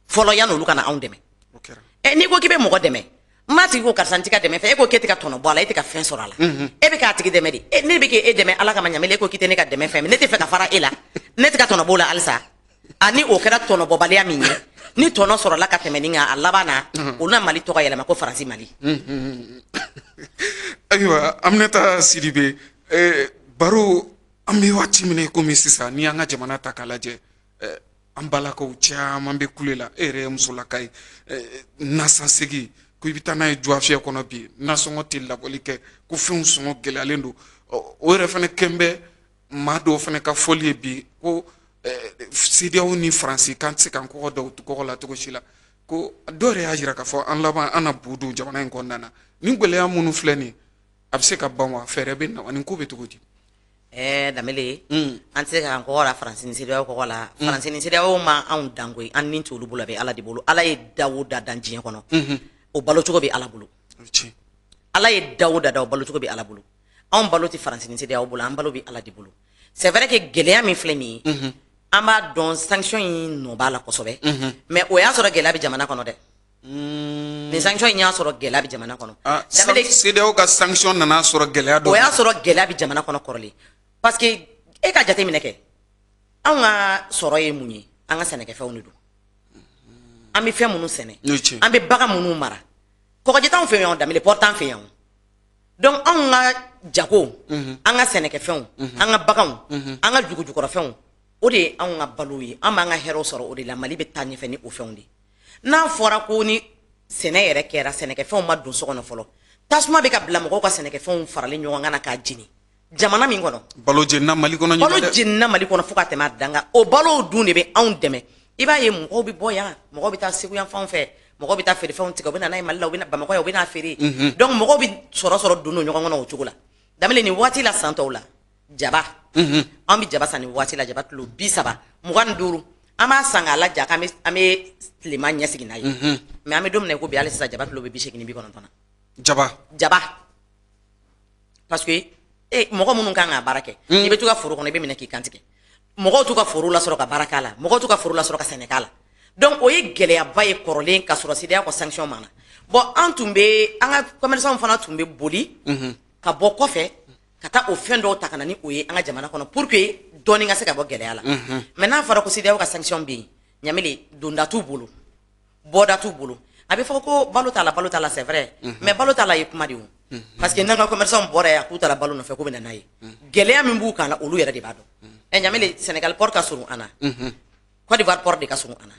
fɔlɔ yan olu kana anw dɛmɛ n'i ko k'i bɛ mɔgɔ dɛmɛ ma tigi ko karisa n tɛ ka dɛmɛ fɛ e ko k'e tɛ ka tɔnɔ bɔ a la e tɛ ka fɛn sɔrɔ a la e bɛ k'a tigi dɛmɛ de ne bɛ k'e dɛmɛ ala kama ɲamele e ko k'i tɛ ne ka dɛmɛ fɛn ne tɛ fɛ ka fara e la ne tɛ ka tɔnɔ bɔ o la halisa ani o kɛra tɔnɔ bɔbaliya min ye ni tɔnɔ sɔrɔla ka tɛmɛ nin kan a laban na olu na Mali tɔgɔ yɛlɛma ko Faransi Mali ayiwa Aminata Sidibe baro an bɛ waati min na komi sisan ni an ka jamana ta k'a lajɛ an balakaw caman bɛ kule la e yɛrɛ ye musolaka ye nasansegi ko i bɛ taa n'a ye juwafiyɛ kɔnɔ bi nasɔngɔ tɛ labɔli kɛ ko fɛnw sɔngɔ gɛlɛyalen don o yɛrɛ fana kɛn bɛ maa dɔw fana ka fɔli ye bi ko CEDEAO ni Faransi k'an tɛ se k'an kɔgɔ da u kɔgɔ la cogo si la ko dɔw yɛrɛ y'a jira k'a fɔ an laban an na bu don jamana in kɔnɔna na ni gɛlɛya minnu filɛ nin a bɛ se ka ban wa fɛɛrɛ bɛ na wa nin ko bɛ cogo di Damele an tɛ se k'an kɔgɔ la Faransi ni CEDEAO kɔgɔ la Faransi ni CEDEAO ma anw dango ye an ni t'olu bolo bɛ Ala de bolo Ala ye da o da dan diɲɛ kɔnɔ o balo cogo bɛ Ala bolo Ala ye da o da o balo cogo bɛ Ala bolo anw balo tɛ Faransi ni CEDEAO bolo an balo bɛ Ala de bolo c'est vrai que gɛlɛya min filɛ nin ye an b'a dɔn sanction in nɔ b'a la kosɛbɛ mais o y'a sɔrɔ gɛlɛya bɛ jamana kɔnɔ dɛ nin sanction in y'a sɔrɔ gɛlɛya bɛ jamana kɔnɔ CEDEAO ka sanction nana sɔrɔ gɛlɛya dɔ o y'a sɔrɔ gɛlɛya bɛ jamana kɔnɔ kɔrɔlen parce que e ka jateminɛ kɛ anw ka sɔrɔ ye mun ye an ka sɛnɛkɛfɛnw de don an bɛ fɛn minnu sɛnɛ an bɛ bagan minnu mara kɔgɔji t'anw fɛ yan Damele port t'an fɛ yan donc anw ka jago an ka sɛnɛkɛfɛnw an ka baganw an ka jugujugɔrɔfɛnw o de ye anw ka balo ye an b'an ka hɛrɛw sɔrɔ o de la Mali bɛ taa ɲɛfɛ ni o fɛnw de n'a fɔra ko ni sɛnɛ yɛrɛ kɛra sɛnɛkɛfɛnw ma don so kɔnɔ fɔlɔ tasuma bɛ ka bila mɔgɔw ka sɛnɛkɛfɛnw faralen ɲɔgɔn kan na k'a jeni jamana min kɔnɔ balo jenina Mali kɔnɔ balo jenina Mali kɔnɔ fo ka tɛmɛ a dan kan o balow dun de bɛ anw dɛmɛ i b'a ye mɔgɔw bɛ bɔ yan mɔgɔw bɛ taa Segu yan fanw fɛ mɔgɔw bɛ taa feerefɛnw tigɛ u bɛ na n'a ye Mali la u bɛ na Bamakɔ yan u bɛ n'a feere donc mɔgɔw bɛ sɔrɔ don ɲɔgɔn kɔnɔ o cogo la Damele nin waati la san tɔw la jaba an bɛ jaba san nin waati la jaba kilo 30 25 an b'a san k'a laja k'an bɛ tilema ɲɛsigi n'a ye mais an bɛ don min na i ko bi hali sisan jaba kilo bɛ 80 ni 90 na jaba parce que mɔgɔ minnu kan ka baara kɛ i bɛ to ka foro kɔnɔ i bɛ minɛ k'i kantigɛ mɔgɔw t'u ka foro la sɔrɔ ka baara k'a la mɔgɔw t'u ka foro la sɔrɔ ka sɛnɛ k'a la donc o ye gɛlɛyaba ye kɔrɔlen ka sɔrɔ CEDEAO ka sanction ma na bon an ka commerçants fana tun bɛ boli ka bɔ kɔfɛ ka taa o fɛn dɔw ta ka na ni o ye an ka jamana kɔnɔ pour que dɔɔni ka se ka bɔ gɛlɛya la mais n'a fɔra ko CEDEAO ka sanction bɛ yen Ɲamele donda t'u bolo bɔda t'u bolo a bɛ fɔ ko balo t'a la c'est vrai mais balo t'a la ye kuma de o parce que n'an ka commerçants bɔra yan k'u taara balo nɔfɛ k'u bɛ na n'a ye gɛlɛya min b'u kan na olu yɛrɛ de b'a dɔn Ɲamele Sénégal port ka surun an na Côte d'Ivoire port de ka surun an na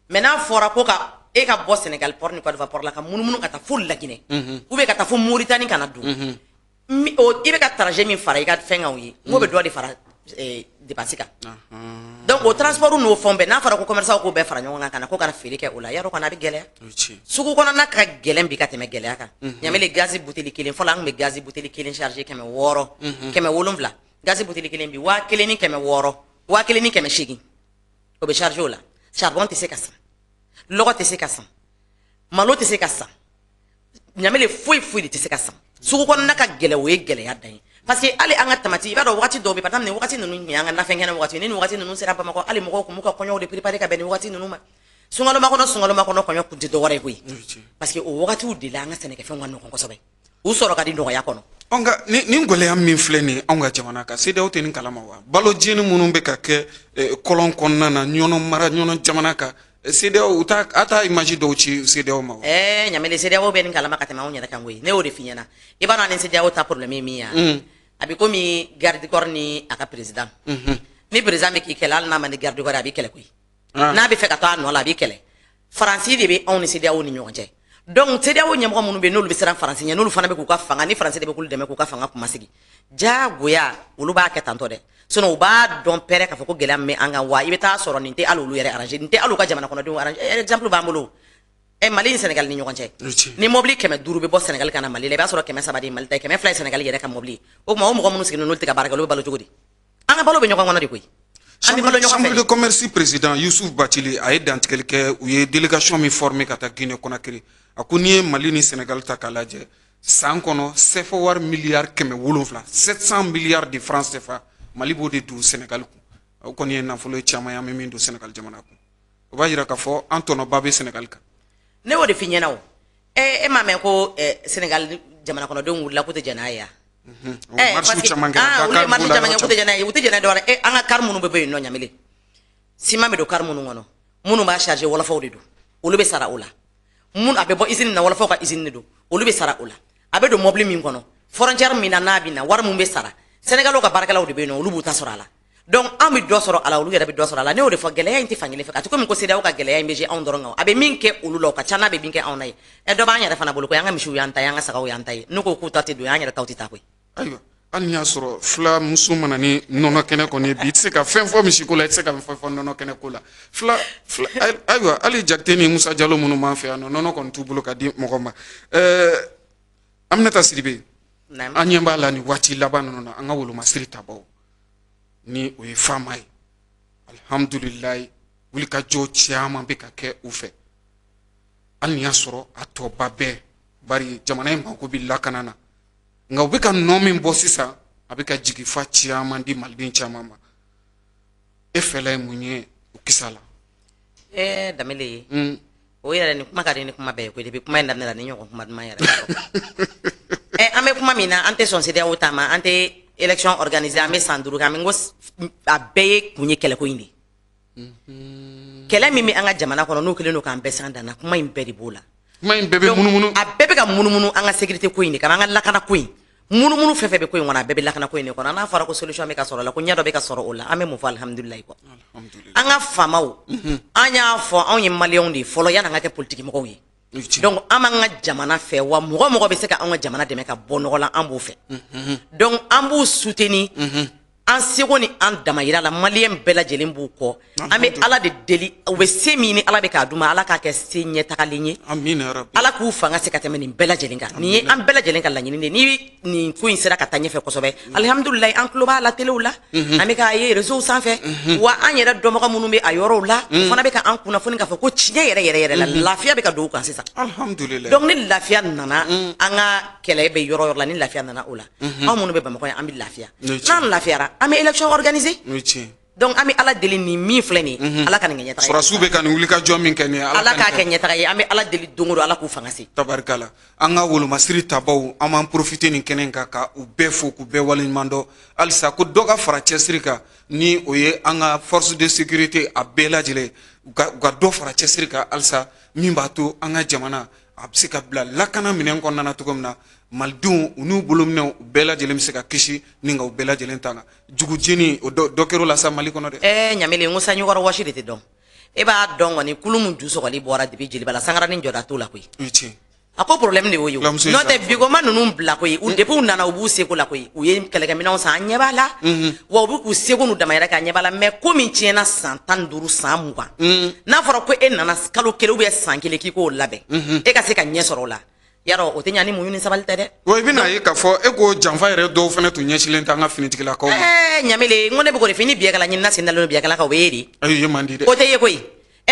mais n'a fɔra ko ka e ka bɔ Sénégal port ni Côte d'Ivoire port la ka munumunu ka taa fo Laginɛ ou bien ka taa fo Mauritanie kana don i bɛ ka trajet min fara i ka fɛn kan o ye n'o bɛ dɔ de fara dépense kan donc o transport n'o fɛnw bɛɛ n'a fɔra ko commerçant k'o bɛɛ fara ɲɔgɔn kan ka na ko kana feere kɛ o la yarɔ kɔni a bɛ gɛlɛya sugu kɔnɔna ka gɛlɛn bi ka tɛmɛ gɛlɛya kan Ɲamele gazi buteli kelen fɔlɔ an tun bɛ gazi buteli kelen charger 600 700 gazi buteli kelen bi 1000 ni 600 1000 ni 800 o bɛ charger o la charbon tɛ se ka san lɔgɔ tɛ se ka san malo tɛ se ka san Ɲamele foyi de tɛ se ka san sugu kɔnɔna ka gɛlɛ o ye gɛlɛya dan ye parce que hali an ka tamati i b'a dɔn wagati dɔw bɛ par exemple nin wagati ninnu an ka nafɛn kɛnɛ wagati ni nin wagati ninnu sera Bamakɔ hali mɔgɔw kun b'u ka kɔɲɔw de préparer ka bɛn nin wagati ninnu ma sungaloma kɔnɔ kɔɲɔ kun tɛ dɔwɛrɛ ye koyi parce que o wagatiw de la an ka sɛnɛkɛfɛnw ka nɔgɔn kosɛbɛ u sɔrɔ ka di nɔgɔya kɔnɔ nka ni gɛlɛya min filɛ nin anw ka jamana kan CEDEAO tɛ nin kalama wa balo jeni minnu bɛ ka kɛ kɔlɔn kɔnɔna na ɲɔnɔ jamana kan CEDEAO a t'a image dɔw ci CEDEAO ma wa Ɲamele CEDEAO bɛ nin kalama ka tɛmɛ anw yɛrɛ kan koyi ne y'o de f'i ɲɛna i b'a dɔn ani CEDEAO ta problème ye min ye a bɛ komi garde corps ni a ka président ni président be ki kɛlɛ hali n'a ma ni garde corps a b'i kɛlɛ koyi n'a bɛ fɛ ka to a nɔ la a b'i kɛlɛ faransi de bɛ anw ni CEDEAO ni ɲɔgɔn cɛ donc CEDEAO ɲɛmɔgɔ minnu bɛ yen n'olu bɛ siran faransi ɲɛ n'olu fana bɛ k'u ka fanga ni faransi de bɛ k'olu dɛmɛ k'u ka fanga kumasigi jagoya olu b'a kɛ tantɔ dɛ sinon u b'a dɔn pɛrɛ k'a fɔ ko gɛlɛya min bɛ an kan wa i bɛ taa sɔrɔ nin tɛ hali olu yɛrɛ arranger nin tɛ hali u ka jamana kɔnɔdenw arranger exemple b'an bolo Mali ni Sénégal ni ɲɔgɔn cɛ ni mobili 500 bɛ bɔ Sénégal ka na Mali la i b'a sɔrɔ 300 de Mali ta 200 ye Sénégal yɛrɛ ka mobili o tuma o mɔgɔ minnu sigilen n'olu tɛ ka baara kɛ olu bɛ balo cogo di an ka balo bɛ ɲɔgɔn kɔnɔ de koyi Chambre de commerce président Youssouf Bathily a ye dantigɛli kɛ u ye délégation min formé ka taa Guinée Conakry a ko n'i ye Mali ni Sénégal ta k'a lajɛ san kɔnɔ CFA wari miliyari 700 700 milliards de francs CFA Mali b'o de don Sénégal kun o kɔni ye nafolo ye caman ye an bɛ min don Sénégal jamana kun o b'a yira k'a fɔ an tɔnɔba bɛ Sénégal kan ne y'o de f'i ɲɛna o e m'a mɛn ko Sénégal jamana kɔnɔdenw wulila k'u tɛ jɛn n'a ye marche caman kɛra Dakar marche caman kɛ k'u tɛ jɛn n'a ye u tɛ jɛn n'a ye dɔwɛrɛ an ka car minnu bɛ bɔ yen nɔ ɲamele ciment bɛ don car minnu kɔnɔ minnu b'a charger wɔlɔfɔw de don olu bɛ sara o la mun a bɛ bɔ usine na wɔlɔfɔw ka usine de don olu bɛ sara o la a bɛ don mobili min kɔnɔ frontière min na n'a bɛ na wari mun bɛ sara Sénégalw ka baarakɛlaw de bɛ yen nɔ olu b'u ta sɔrɔ a la donc an bɛ dɔ sɔrɔ a la olu yɛrɛ bɛ dɔ sɔrɔ a la ne y'o de fɔ gɛlɛya in tɛ fankelen fɛ a tɛ komi ko CEDEAO ka gɛlɛya in bɛ se anw dɔrɔn kan a bɛ min kɛ olu la o ka ca n'a bɛ min kɛ anw na ye dɔ b'an yɛrɛ fana bolo ko an ka misiw y'an ta ye an ka sagaw y'an ta ye n'u ko k'u ta tɛ don an yɛrɛ taw tɛ taa koyi ayiwa hali n'i y'a sɔrɔ fila muso mana ni nɔnɔ kɛnɛ kɔni ye bi i tɛ se ka fɛn fɔ misiko la i tɛ se ka fɛn fɔ nɔnɔ kɛnɛ ko la fila ayiwa hali Jakite ni Musa Jalo minnu b'an fɛ yan nɔ nɔnɔ kɔni t'u bolo ka di mɔgɔ ma Aminata Sidibe an ɲɛ b'a la nin waati laban ninnu na an ka wolomasiri tabaw ni o ye faama ye alhamdulilayi wulikajɔ caman bɛ ka kɛ u fɛ hali n'i y'a sɔrɔ a tɔba bɛɛ bari jamana in mako bɛ lakana na nka u bɛ ka nɔ min bɔ sisan a bɛ ka jigifa caman di maliden caman ma e fɛla ye mun ye o kisa la Danbele o yɛrɛ ni kuma ka di ni kuma bɛɛ ye koyi depuis kuma in daminɛ la ni ɲɔgɔn kuma duman yɛrɛ an bɛ kuma min na an tɛ sɔn CEDEAO ta ma an tɛ élection organisée an bɛ san 5 kɛ an bɛ n ko a bɛɛ ye kun ye kɛlɛko in de kɛlɛ min bɛ an ka jamana kɔnɔ n'o kɛlen don k'an bɛɛ san danna kuma in bɛɛ de b'o la kuma in bɛɛ bɛ munumunu a bɛɛ bɛ ka munumunu an ka sécurité ko in de kama an ka lakana ko in munumunu fɛn fɛn bɛ ko in kɔnɔ a bɛɛ bɛ lakana ko in de kɔnɔ n'a fɔra ko solution bɛ ka sɔrɔ la ko ɲɛ dɔ bɛ ka sɔrɔ o la an bɛ mun fɔ alhamdulilayi quoi an ka faamaw an y'a fɔ anw ye maliyɛnw de ye fɔlɔ yanni an ka kɛ politique mɔgɔw ye donc an b'an ka jamana fɛ wa mɔgɔ mɔgɔ bɛ se ka anw ka jamana dɛmɛ ka bɔ nɔgɔ la an b'o fɛ donc an b'u soutenir an seko ni an damayira la maliyɛn bɛɛ lajɛlen b'u kɔ an bɛ ala de deli u bɛ se min ni ala bɛ k'a d'u ma ala k'a kɛ se ɲɛtagalen ye ala k'u fanga se ka tɛmɛ nin bɛɛ lajɛlen kan nin ye an bɛɛ lajɛlen ka laɲini de ni nin ko in sera ka taa ɲɛfɛ kosɛbɛ alhamdulilayi an tulo b'a la telew la an bɛ k'a ye réseau sanfɛ wa an yɛrɛ dɔnbaga minnu bɛ a yɔrɔw la u fana bɛ ka an kunnafoni k'a fɔ ko tiɲɛ yɛrɛ la lafiya bɛ ka don u kan sisan donc ni lafiya nana an ka kɛlɛ bɛ yɔrɔ yɔrɔ la ni lafiya nana o la anw minnu bɛ Bamakɔ yan an bɛ lafiya n'an lafiyara an bɛ élection organisée donc an bɛ ala deli ni min filɛ nin ye ala ka nin kɛ ɲɛtaga ye sɔrɔsiw bɛ ka nin wulikajɔ min kɛ nin ye ala k'a kɛ ɲɛtaga ye an bɛ ala deli don o don ala k'u fanga se tabarikala an ka wolomasiri tabaw an b'an profiter nin kɛnɛ in kan ka u bɛɛ fo k'u bɛɛ waleɲuman dɔn halisa ko dɔ ka fara cɛsiri kan ni o ye an ka force de sécurité a bɛɛ lajɛlen u ka dɔ fara cɛsiri kan halisa min b'a to an ka jamana a bɛ se ka bila lakana minɛn kɔnɔna na cogo min na malidenw u n'u bolominɛw u bɛɛ lajɛlen bɛ se ka kisi ni ka u bɛɛ lajɛlen tanga jugu jeni o dɔ kɛr'o la sa Mali kɔnɔ dɛ ɲamele n ko sanjikɔrɔ wɔsi de tɛ dɔn e b'a dɔn kɔni kulu min ju sɔgɔli bɔra depuis jeliba la sangaranin jɔda t'o la koyi a ko problème de y'o ye n'o tɛ bigoma ninnu bila koyi depuis u nana u b'u seko la koyi u ye kɛlɛkɛminɛnw san an ɲɛ b'a la wa u bɛ k'u seko n'u damayɛrɛ kɛ a ɲɛ b'a la mais ko min tiɲɛna san 15 san 20 n'a fɔra ko e nana kalo 1 ou bien san 1 k'i k'o labɛn e ka se ka ɲɛ sɔrɔ o la yarɔ o tɛ ɲa ni muɲu ni sabali tɛ dɛ wa i bɛna ye k'a fɔ e ko janfa yɛrɛ dɔw fana tun ɲɛsilen tɛ an ka finitigilakaw ma ɲamele n ko ne bɛ k'o de fɔ ni biyɛkala ɲinina sen dalen don biyɛkala kan o bɛ ye de ayi ye man di dɛ o tɛ ye koyi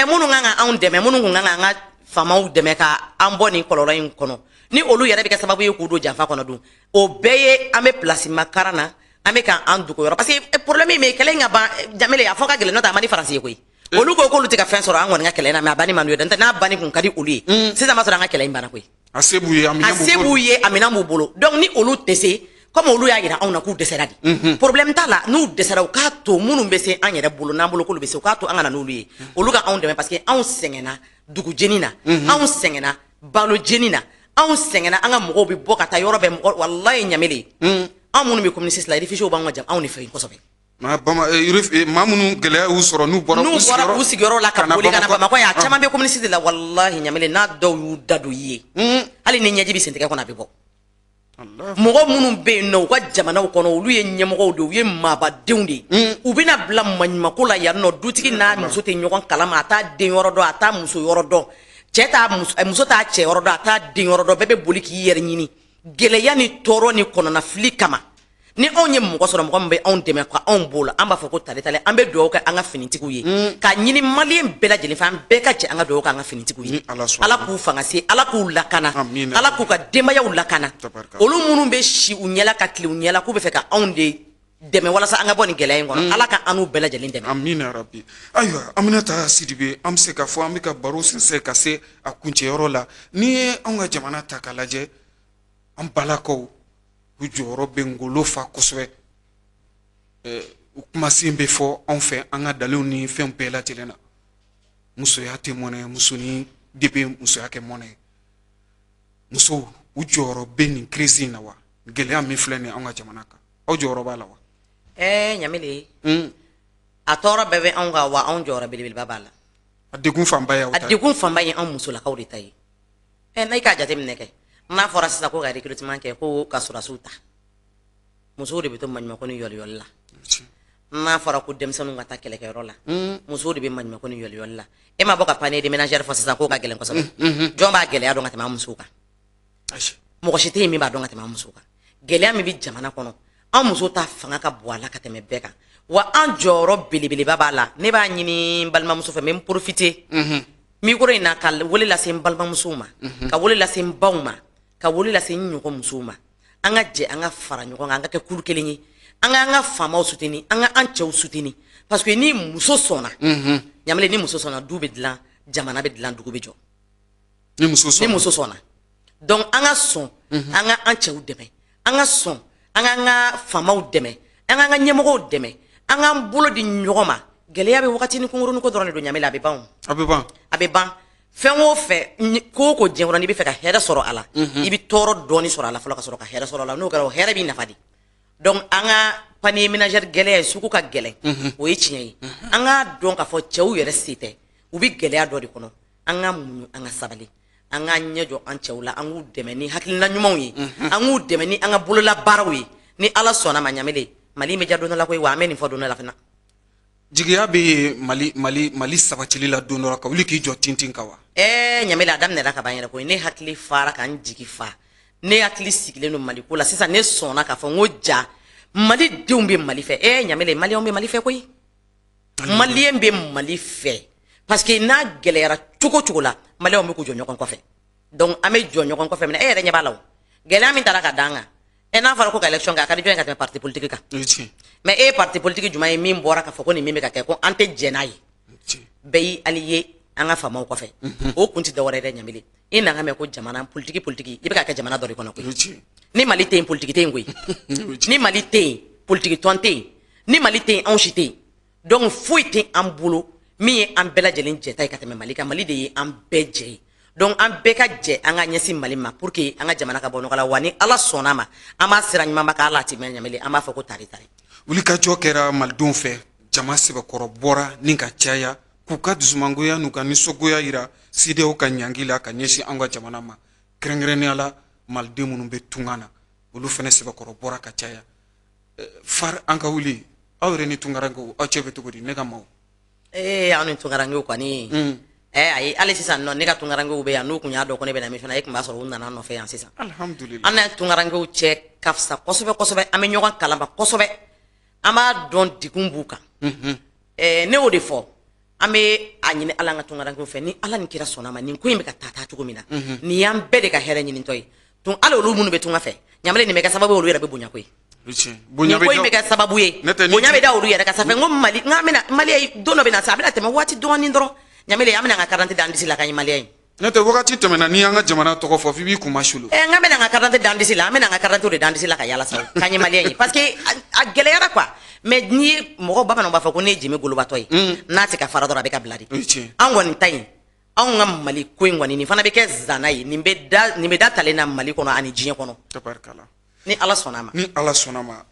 minnu kan ka anw dɛmɛ minnu kun kan ka an ka faamaw dɛmɛ ka an bɔ nin kɔlɔlɔ in kɔnɔ ni olu yɛrɛ bɛ kɛ sababu ye k'u don janfa kɔnɔ dun o bɛɛ ye an bɛ place makaran na an bɛ k'an dogo yɔrɔ parce que problème min bɛ kɛlɛ in ka ban Jamele a fɔ ka gɛlɛn n'o tɛ a man di Faransi ye koyi olu ko k'olu tɛ ka fɛn sɔrɔ an kɔni ka kɛlɛ in na mais a banni man d'u ye n'o tɛ n'a banni kun ka di olu ye sisan b'a sɔrɔ an ka kɛlɛ in banna koyi a se b'u ye a minɛn b'u bolo donc ni olu tɛ se comme olu y'a yira anw na k'u dɛsɛra de problème t'a la n'u dɛsɛra u k'a to minnu bɛ se an yɛrɛ bolo n'an bolo k'olu bɛ se u k'a to an ka na n'olu ye olu ka anw dɛmɛ parce que anw sɛgɛnna dugu jeni na anw sɛgɛnna balo jeni na anw sɛgɛnna an ka mɔgɔw bɛ bɔ ka taa yɔrɔ bɛɛ mɔgɔ walayi Ɲamele anw minnu bɛ communiste la réfugiés b'an ka jam anw de fɛ yen kosɛbɛ ma bama mamunu gele u soro nu bora u sigoro la ka boli kana bama ko ya chama be community la wallahi nyamele na do yu dadu ye hali ni nyaji bi senteke ko na be bo mogo munun be no ka jamana ko no ulu ye nyemgo do ye maba dewndi u bina bla manyma ko la ya no dutigi na muso te nyogon kalama ata den yoro do ata muso yoro do cheta muso ta che yoro do ata den yoro do bebe boli ki yer nyini gele ya ni toro ni kono na fli kama ni onye mogo so mogo mbe on deme kwa on bola amba foko tale tale ambe do ka anga finitiku ye ka nyini malien bela jeli fam be ka che anga do ka anga finitiku ye ala ku fanga se ala ku lakana ala ku ka dema ya ulakana olu munun be shi unyela ka kli unyela ku be fe ka on de deme wala sa anga boni gele ngono ala ka anu bela jeli deme amina rabbi aywa Aminata Sidibe am se ka fo am ka baro se ka se akunche yoro la ni onga jamana takalaje am balako ujoro bengolo fa koswe kuma simbe fo on fait anga dalu ni fem pe la tilena muso ya te mone muso ni debe muso ya ke mone muso ujoro beni crazy na wa gele am flene anga jamanaka ujoro bala wa nyamele atora bebe anga wa on joro bilbil babala adegun famba ya uta adegun famba ya on muso la kawri tay nay ka jatem neke na fora sisa ko ga recruitment ke ko kasura suta muso de beto manma ko ni yol yol la na fora ko dem sanu ngata kele ke rola muso de be manma ko ni yol yol la e ma boka pane de ménagère fo sisa ko ga gelen ko sabe jomba gele ya do ngata ma musuka mo ko shite mi ba do ngata ma musuka gele ya mi bi jamana kono an muso ta fanga ka boala ka teme beka wa an joro bilibili babala ne ba nyini balma muso fe même profiter mi ko ina kal wole la sem balma musuma ka wole la sem bawma ka wole la sem nyuko musuma anga je anga fara nyuko anga ke kulu kelenyi anga fama suteni anga anche suteni parce que ni muso sona nyamle ni muso sona dube dlan jamana be dlan dugo bejo ni muso sona donc anga son anga anche deme anga son anga fama deme anga nyemoko deme anga bolo di nyogoma gele ya be wakati ni kunguru ko dorone do nyamela abe ban fenwo fe ko jenwra ni be fe ka hera soro ala ibi toro doni soro ala falo ka soro ka hera soro ala no garo hera bi nafadi donc anga pani ménagère gele suku ka gele o yi chinyai anga donc ka fo chewu yere site ubi gele ya do di kono anga munyu anga sabali anga nyejo an chewla angu demeni hakilina nyumaw yi angu demeni anga bolola barawi ni ala sona ma nyamele mali me jado na la ko wa ameni fo do na la fina jigiya be mali sabatili la donora ka wuli ki jo tintin kawa nyamela adam ne la ka banyere ko ne hakli fara kan jigi fa ne hakli sikile no mali ko la sisa ne sona ka fo ngoja mali deumbe mali fe nyamele mali ombe mali fe koy mali embe mali fe parce que na gelera chuko la mali ombe ko jonyo kon ko fe donc ame jonyo kon ko fe ne re nyabalaw gela min tara ka danga na fara ko ka election ka di ka parti politique ka mais parti politique juma mi mbora ka foko ni mi ka ko ante jenai bey allié anga fama ko fe o kunti da warere nyamili ina ngame ko jamana politique ibe ka jamana dori kono ko ni mali te politique te ngui ni mali te politique tonte ni mali te anchité donc fuite en boulot mi en bela jelen jeta ka teme mali ka mali de en beje donc an beka je anga nyesi mali ma pour que anga jamana ka bono kala wani ala sonama ama sirany mama ka ala ti men nyameli ama foko tari wuli ka jokera maldon fe jama seba korobora ninka chaya kuka dusumangoya nuka nisogoya ira side o kanyangila ka nyesi anga jamana ma krengrene ala malde munun be tungana wulu fene seba korobora ka chaya far anga wuli awre ni tungarango a chebe tugudi nega maw anu tungarango kwani ay ale sisan non ne ka tungarango be ya no kunya do ko ne be na mi fana ek ma so wonna na no fe yan sisan alhamdulillah ana tungarango che kafsa kosobe ame nyoga kalamba kosobe ama don dikumbuka ne o de fo ame anyine ala nga tungarango fe ni ala ni kira sona ma ni ko yimbe ka tata tugo mina ni yam be de ka here nyini toy tun ala olu munu be tunga fe nyamale ni me ka sababu olu yera be bunya koy bunya be ko ka sababu ye bunya be da olu yera ka safe ngom mali ngamena mali ay dono be na sabila tema wati doni ndro nyamele amena nga 40 dandisi la kany mali ay nete wakati temena ni anga jamana toko fo fibi kumashulu ngamena nga 40 dandisi la amena nga 40 dandisi la ka yala saw kany mali ay parce que a gelera quoi mais ni mo baba no ba fa ko ne jimi gulu batoy na tika faradora be ka bladi angoni tay an ngam mali ko ngoni ni fana be ke zanai ni be da talena mali kono ani jinya kono tabarkala ni ala sonama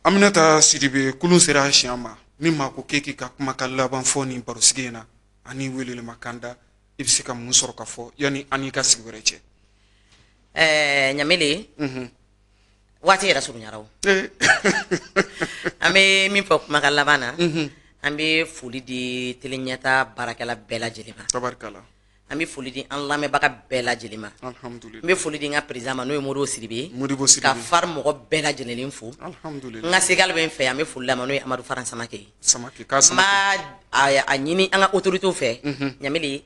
Aminata Sidibe kulun sera shiama ni maa ko k'e k'i ka kumakan laban fɔ nin barosigi in na ani welelema kan da i bɛ se ka mun sɔrɔ ka fɔ yani an n'i ka sigi wɛrɛ cɛ. ɲamele waati yɛrɛ surunyara o an bɛ min fɔ kumakan laban na an bɛ foli di teleɲɛta baarakɛla bɛɛ lajɛlen ma. tabarikala. an bɛ foli di an lamɛnbaga bɛɛ lajɛlen ma. alhamdulilah. n bɛ foli di n ka président ma n'o ye Modibo Sidibe ye. Modibo Sidibe. ka fari mɔgɔ bɛɛ lajɛlen fo. alhamdulilah. n ka segal bɛ n fɛ an bɛ foli d'a ma n'o ye Amadu Faran Samake ye. Samake k'a n Samake. b'a a ɲini an ka autorités fɛ ɲamele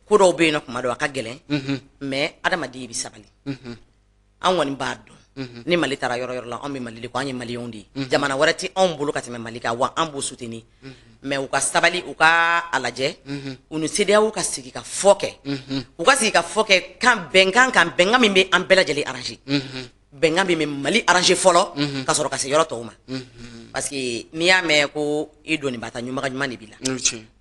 ko dɔw bɛ yen nɔ tuma dɔw a ka gɛlɛn mais adamaden bɛ sabali an kɔni b'a dɔn ni Mali taara yɔrɔ yɔrɔ la anw bɛ Mali de kɔ an ye maliyɛnw de ye jamana wɛrɛ tɛ anw bolo ka tɛmɛ Mali kan wa an b'o soutenir mais u ka sabali u ka a lajɛ u ni CEDEAO ka sigi ka fɔ kɛ u ka sigi ka fɔ kɛ kan bɛnkan min bɛ an bɛɛ lajɛlen arranger bɛnkan bɛ Mali arranger fɔlɔ ka sɔrɔ ka se yɔrɔ tɔw ma parce que n'i y'a mɛn ko i doni b'a ta ɲumaga ɲuman de b'i la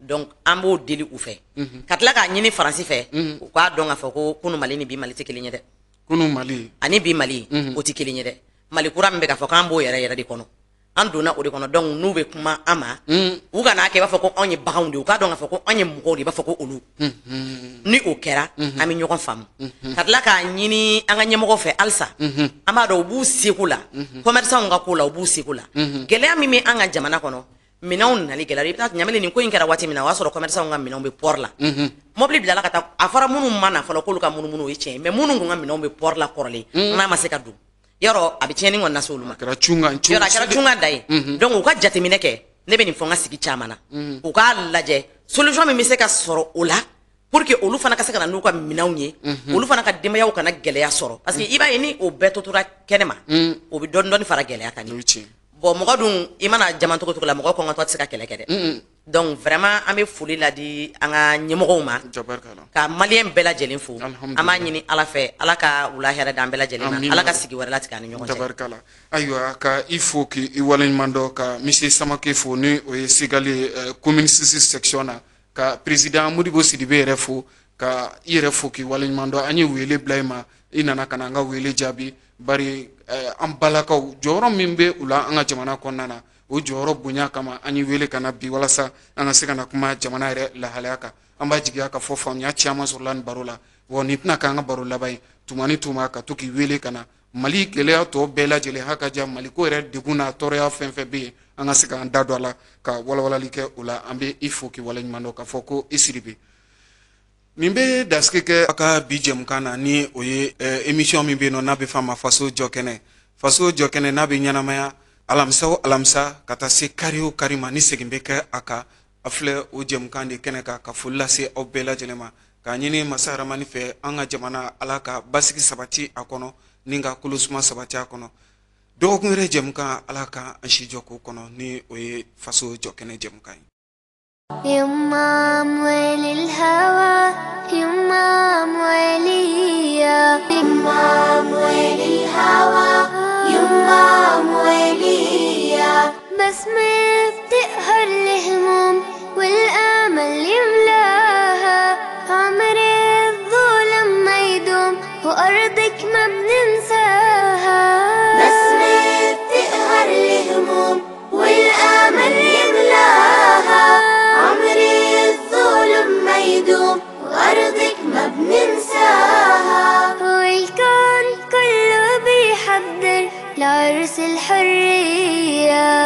donc an b'o deli u fɛ ka tila k'a ɲini Faransi fɛ u k'a dɔn k'a fɔ ko kunu Mali ni bi Mali tɛ kelen ye dɛ kunu Mali ani bi Mali o tɛ kelen ye dɛ Mali kura min bɛ k'a fɔ k'an b'o yɛrɛ yɛrɛ de kɔnɔ an donna o de kɔnɔ donc n'u bɛ kuma an ma u kana kɛ i b'a fɔ ko anw ye baganw de ye u k'a dɔn k'a fɔ ko anw ye mɔgɔw de i b'a fɔ ko olu ni o kɛra an bɛ ɲɔgɔn faamu ka tila k'a ɲini an ka ɲɛmɔgɔw fɛ halisa an b'a dɔn u b'u seko la commerçants ka ko la u b'u seko la gɛlɛya min bɛ an ka jamana kɔnɔ minɛnw nali gɛlɛya i bɛ taa ɲamele nin ko in kɛra waati min na o y'a sɔrɔ commerçants ka minɛnw bɛ port la mobili bilala ka taa a fɔra minnu ma na fɔlɔ k'olu ka munumunu o ye tiɲɛ mais minnu kun ka minɛnw bɛ port la kɔrɔlen n'a ma se ka don yɔrɔ a bɛ tiɲɛni kɔni lase olu ma kɛra cunga da ye donc u ka jateminɛ kɛ ne bɛ nin fɔ n ka sigi caman na u k'a lajɛ solution min bɛ se ka sɔrɔ o la pour que olu fana ka se ka na n'u ka minɛnw ye olu fana ka denbayaw kana gɛlɛya sɔrɔ parce que i b'a ye ni o bɛɛ to tora kɛnɛ ma o bɛ dɔɔni dɔɔni fara gɛlɛya kan bon mɔgɔ dun i mana jama cogo cogo la mɔgɔ kɔngɔtɔ tɛ se ka kɛlɛ kɛ dɛ donc vraiment an bɛ foli ladi an ka ɲɛmɔgɔw ma ka maliyɛn bɛɛ lajɛlen fo an b'a ɲini ala fɛ ala ka wula hɛrɛ d'an bɛɛ lajɛlen ma ala ka sigi wɛrɛ latigɛ ani ɲɔgɔn cɛ ayiwa ka i fo k'i waleɲuman dɔn ka monsieur Samake fo ni o ye Segal commune 6 section na ka président Modibo Sidibe yɛrɛ fo ka i yɛrɛ fo k'i waleɲuman dɔn an ye wele bila i ma i nana ka na an ka wele jaabi bari an balakaw jɔyɔrɔ min bɛ u la an ka jamana kɔnɔna na o jɔyɔrɔ bonya kama an ye wele ka na bi walasa an ka se ka na kuma jamana yɛrɛ lahalaya kan an b'a jigiya ka fɔ faamuya caman sɔrɔla nin baro la wa nin tɛna k'an ka baro laban ye tuma ni tuma ka to k'i wele ka na Mali gɛlɛya tɔ bɛɛ lajɛlen hakaja Mali ko yɛrɛ degun n'a tɔɔrɔya fɛn fɛn bɛ yen an ka se k'an da don a la ka walawalali kɛ o la an bɛ i fo k'i waleɲuman dɔn k'a fɔ ko i Sidibe nin bɛ dasigi kɛ a ka bi jɛmukan na ni o ye émission min bɛ yen nɔ n'a bɛ f'a ma faso jɔ kɛnɛ n'a bɛ ɲɛnamaya alamisa o alamisa ka taa se kari o kari ma ni segin bɛ kɛ a kan a filɛ o jɛmukan de kɛnɛ kan ka foli lase aw bɛɛ lajɛlen ma k'a ɲini masa Rahamani fɛ an ka jamana ala ka basigi sabati a kɔnɔ ni ka kolosuma sabati a kɔnɔ dɔgɔkun yɛrɛ jɛmukan ala ka an si jɔ k'o kɔnɔ ni o ye faso jɔ kɛnɛ jɛmukan ye. يما موالي الهوى يما موالية يما موالي الهوى يما موالية بسمة بتقهر الهموم والآمل يملاها عمر الظلم ما يدوم وأرضك ما بننساها بسمة بتقهر الهموم والآمل يملاها عمري الظلم ما يدوم وأرضك ما بننساها والكون كله بيحضر لعرس الحرية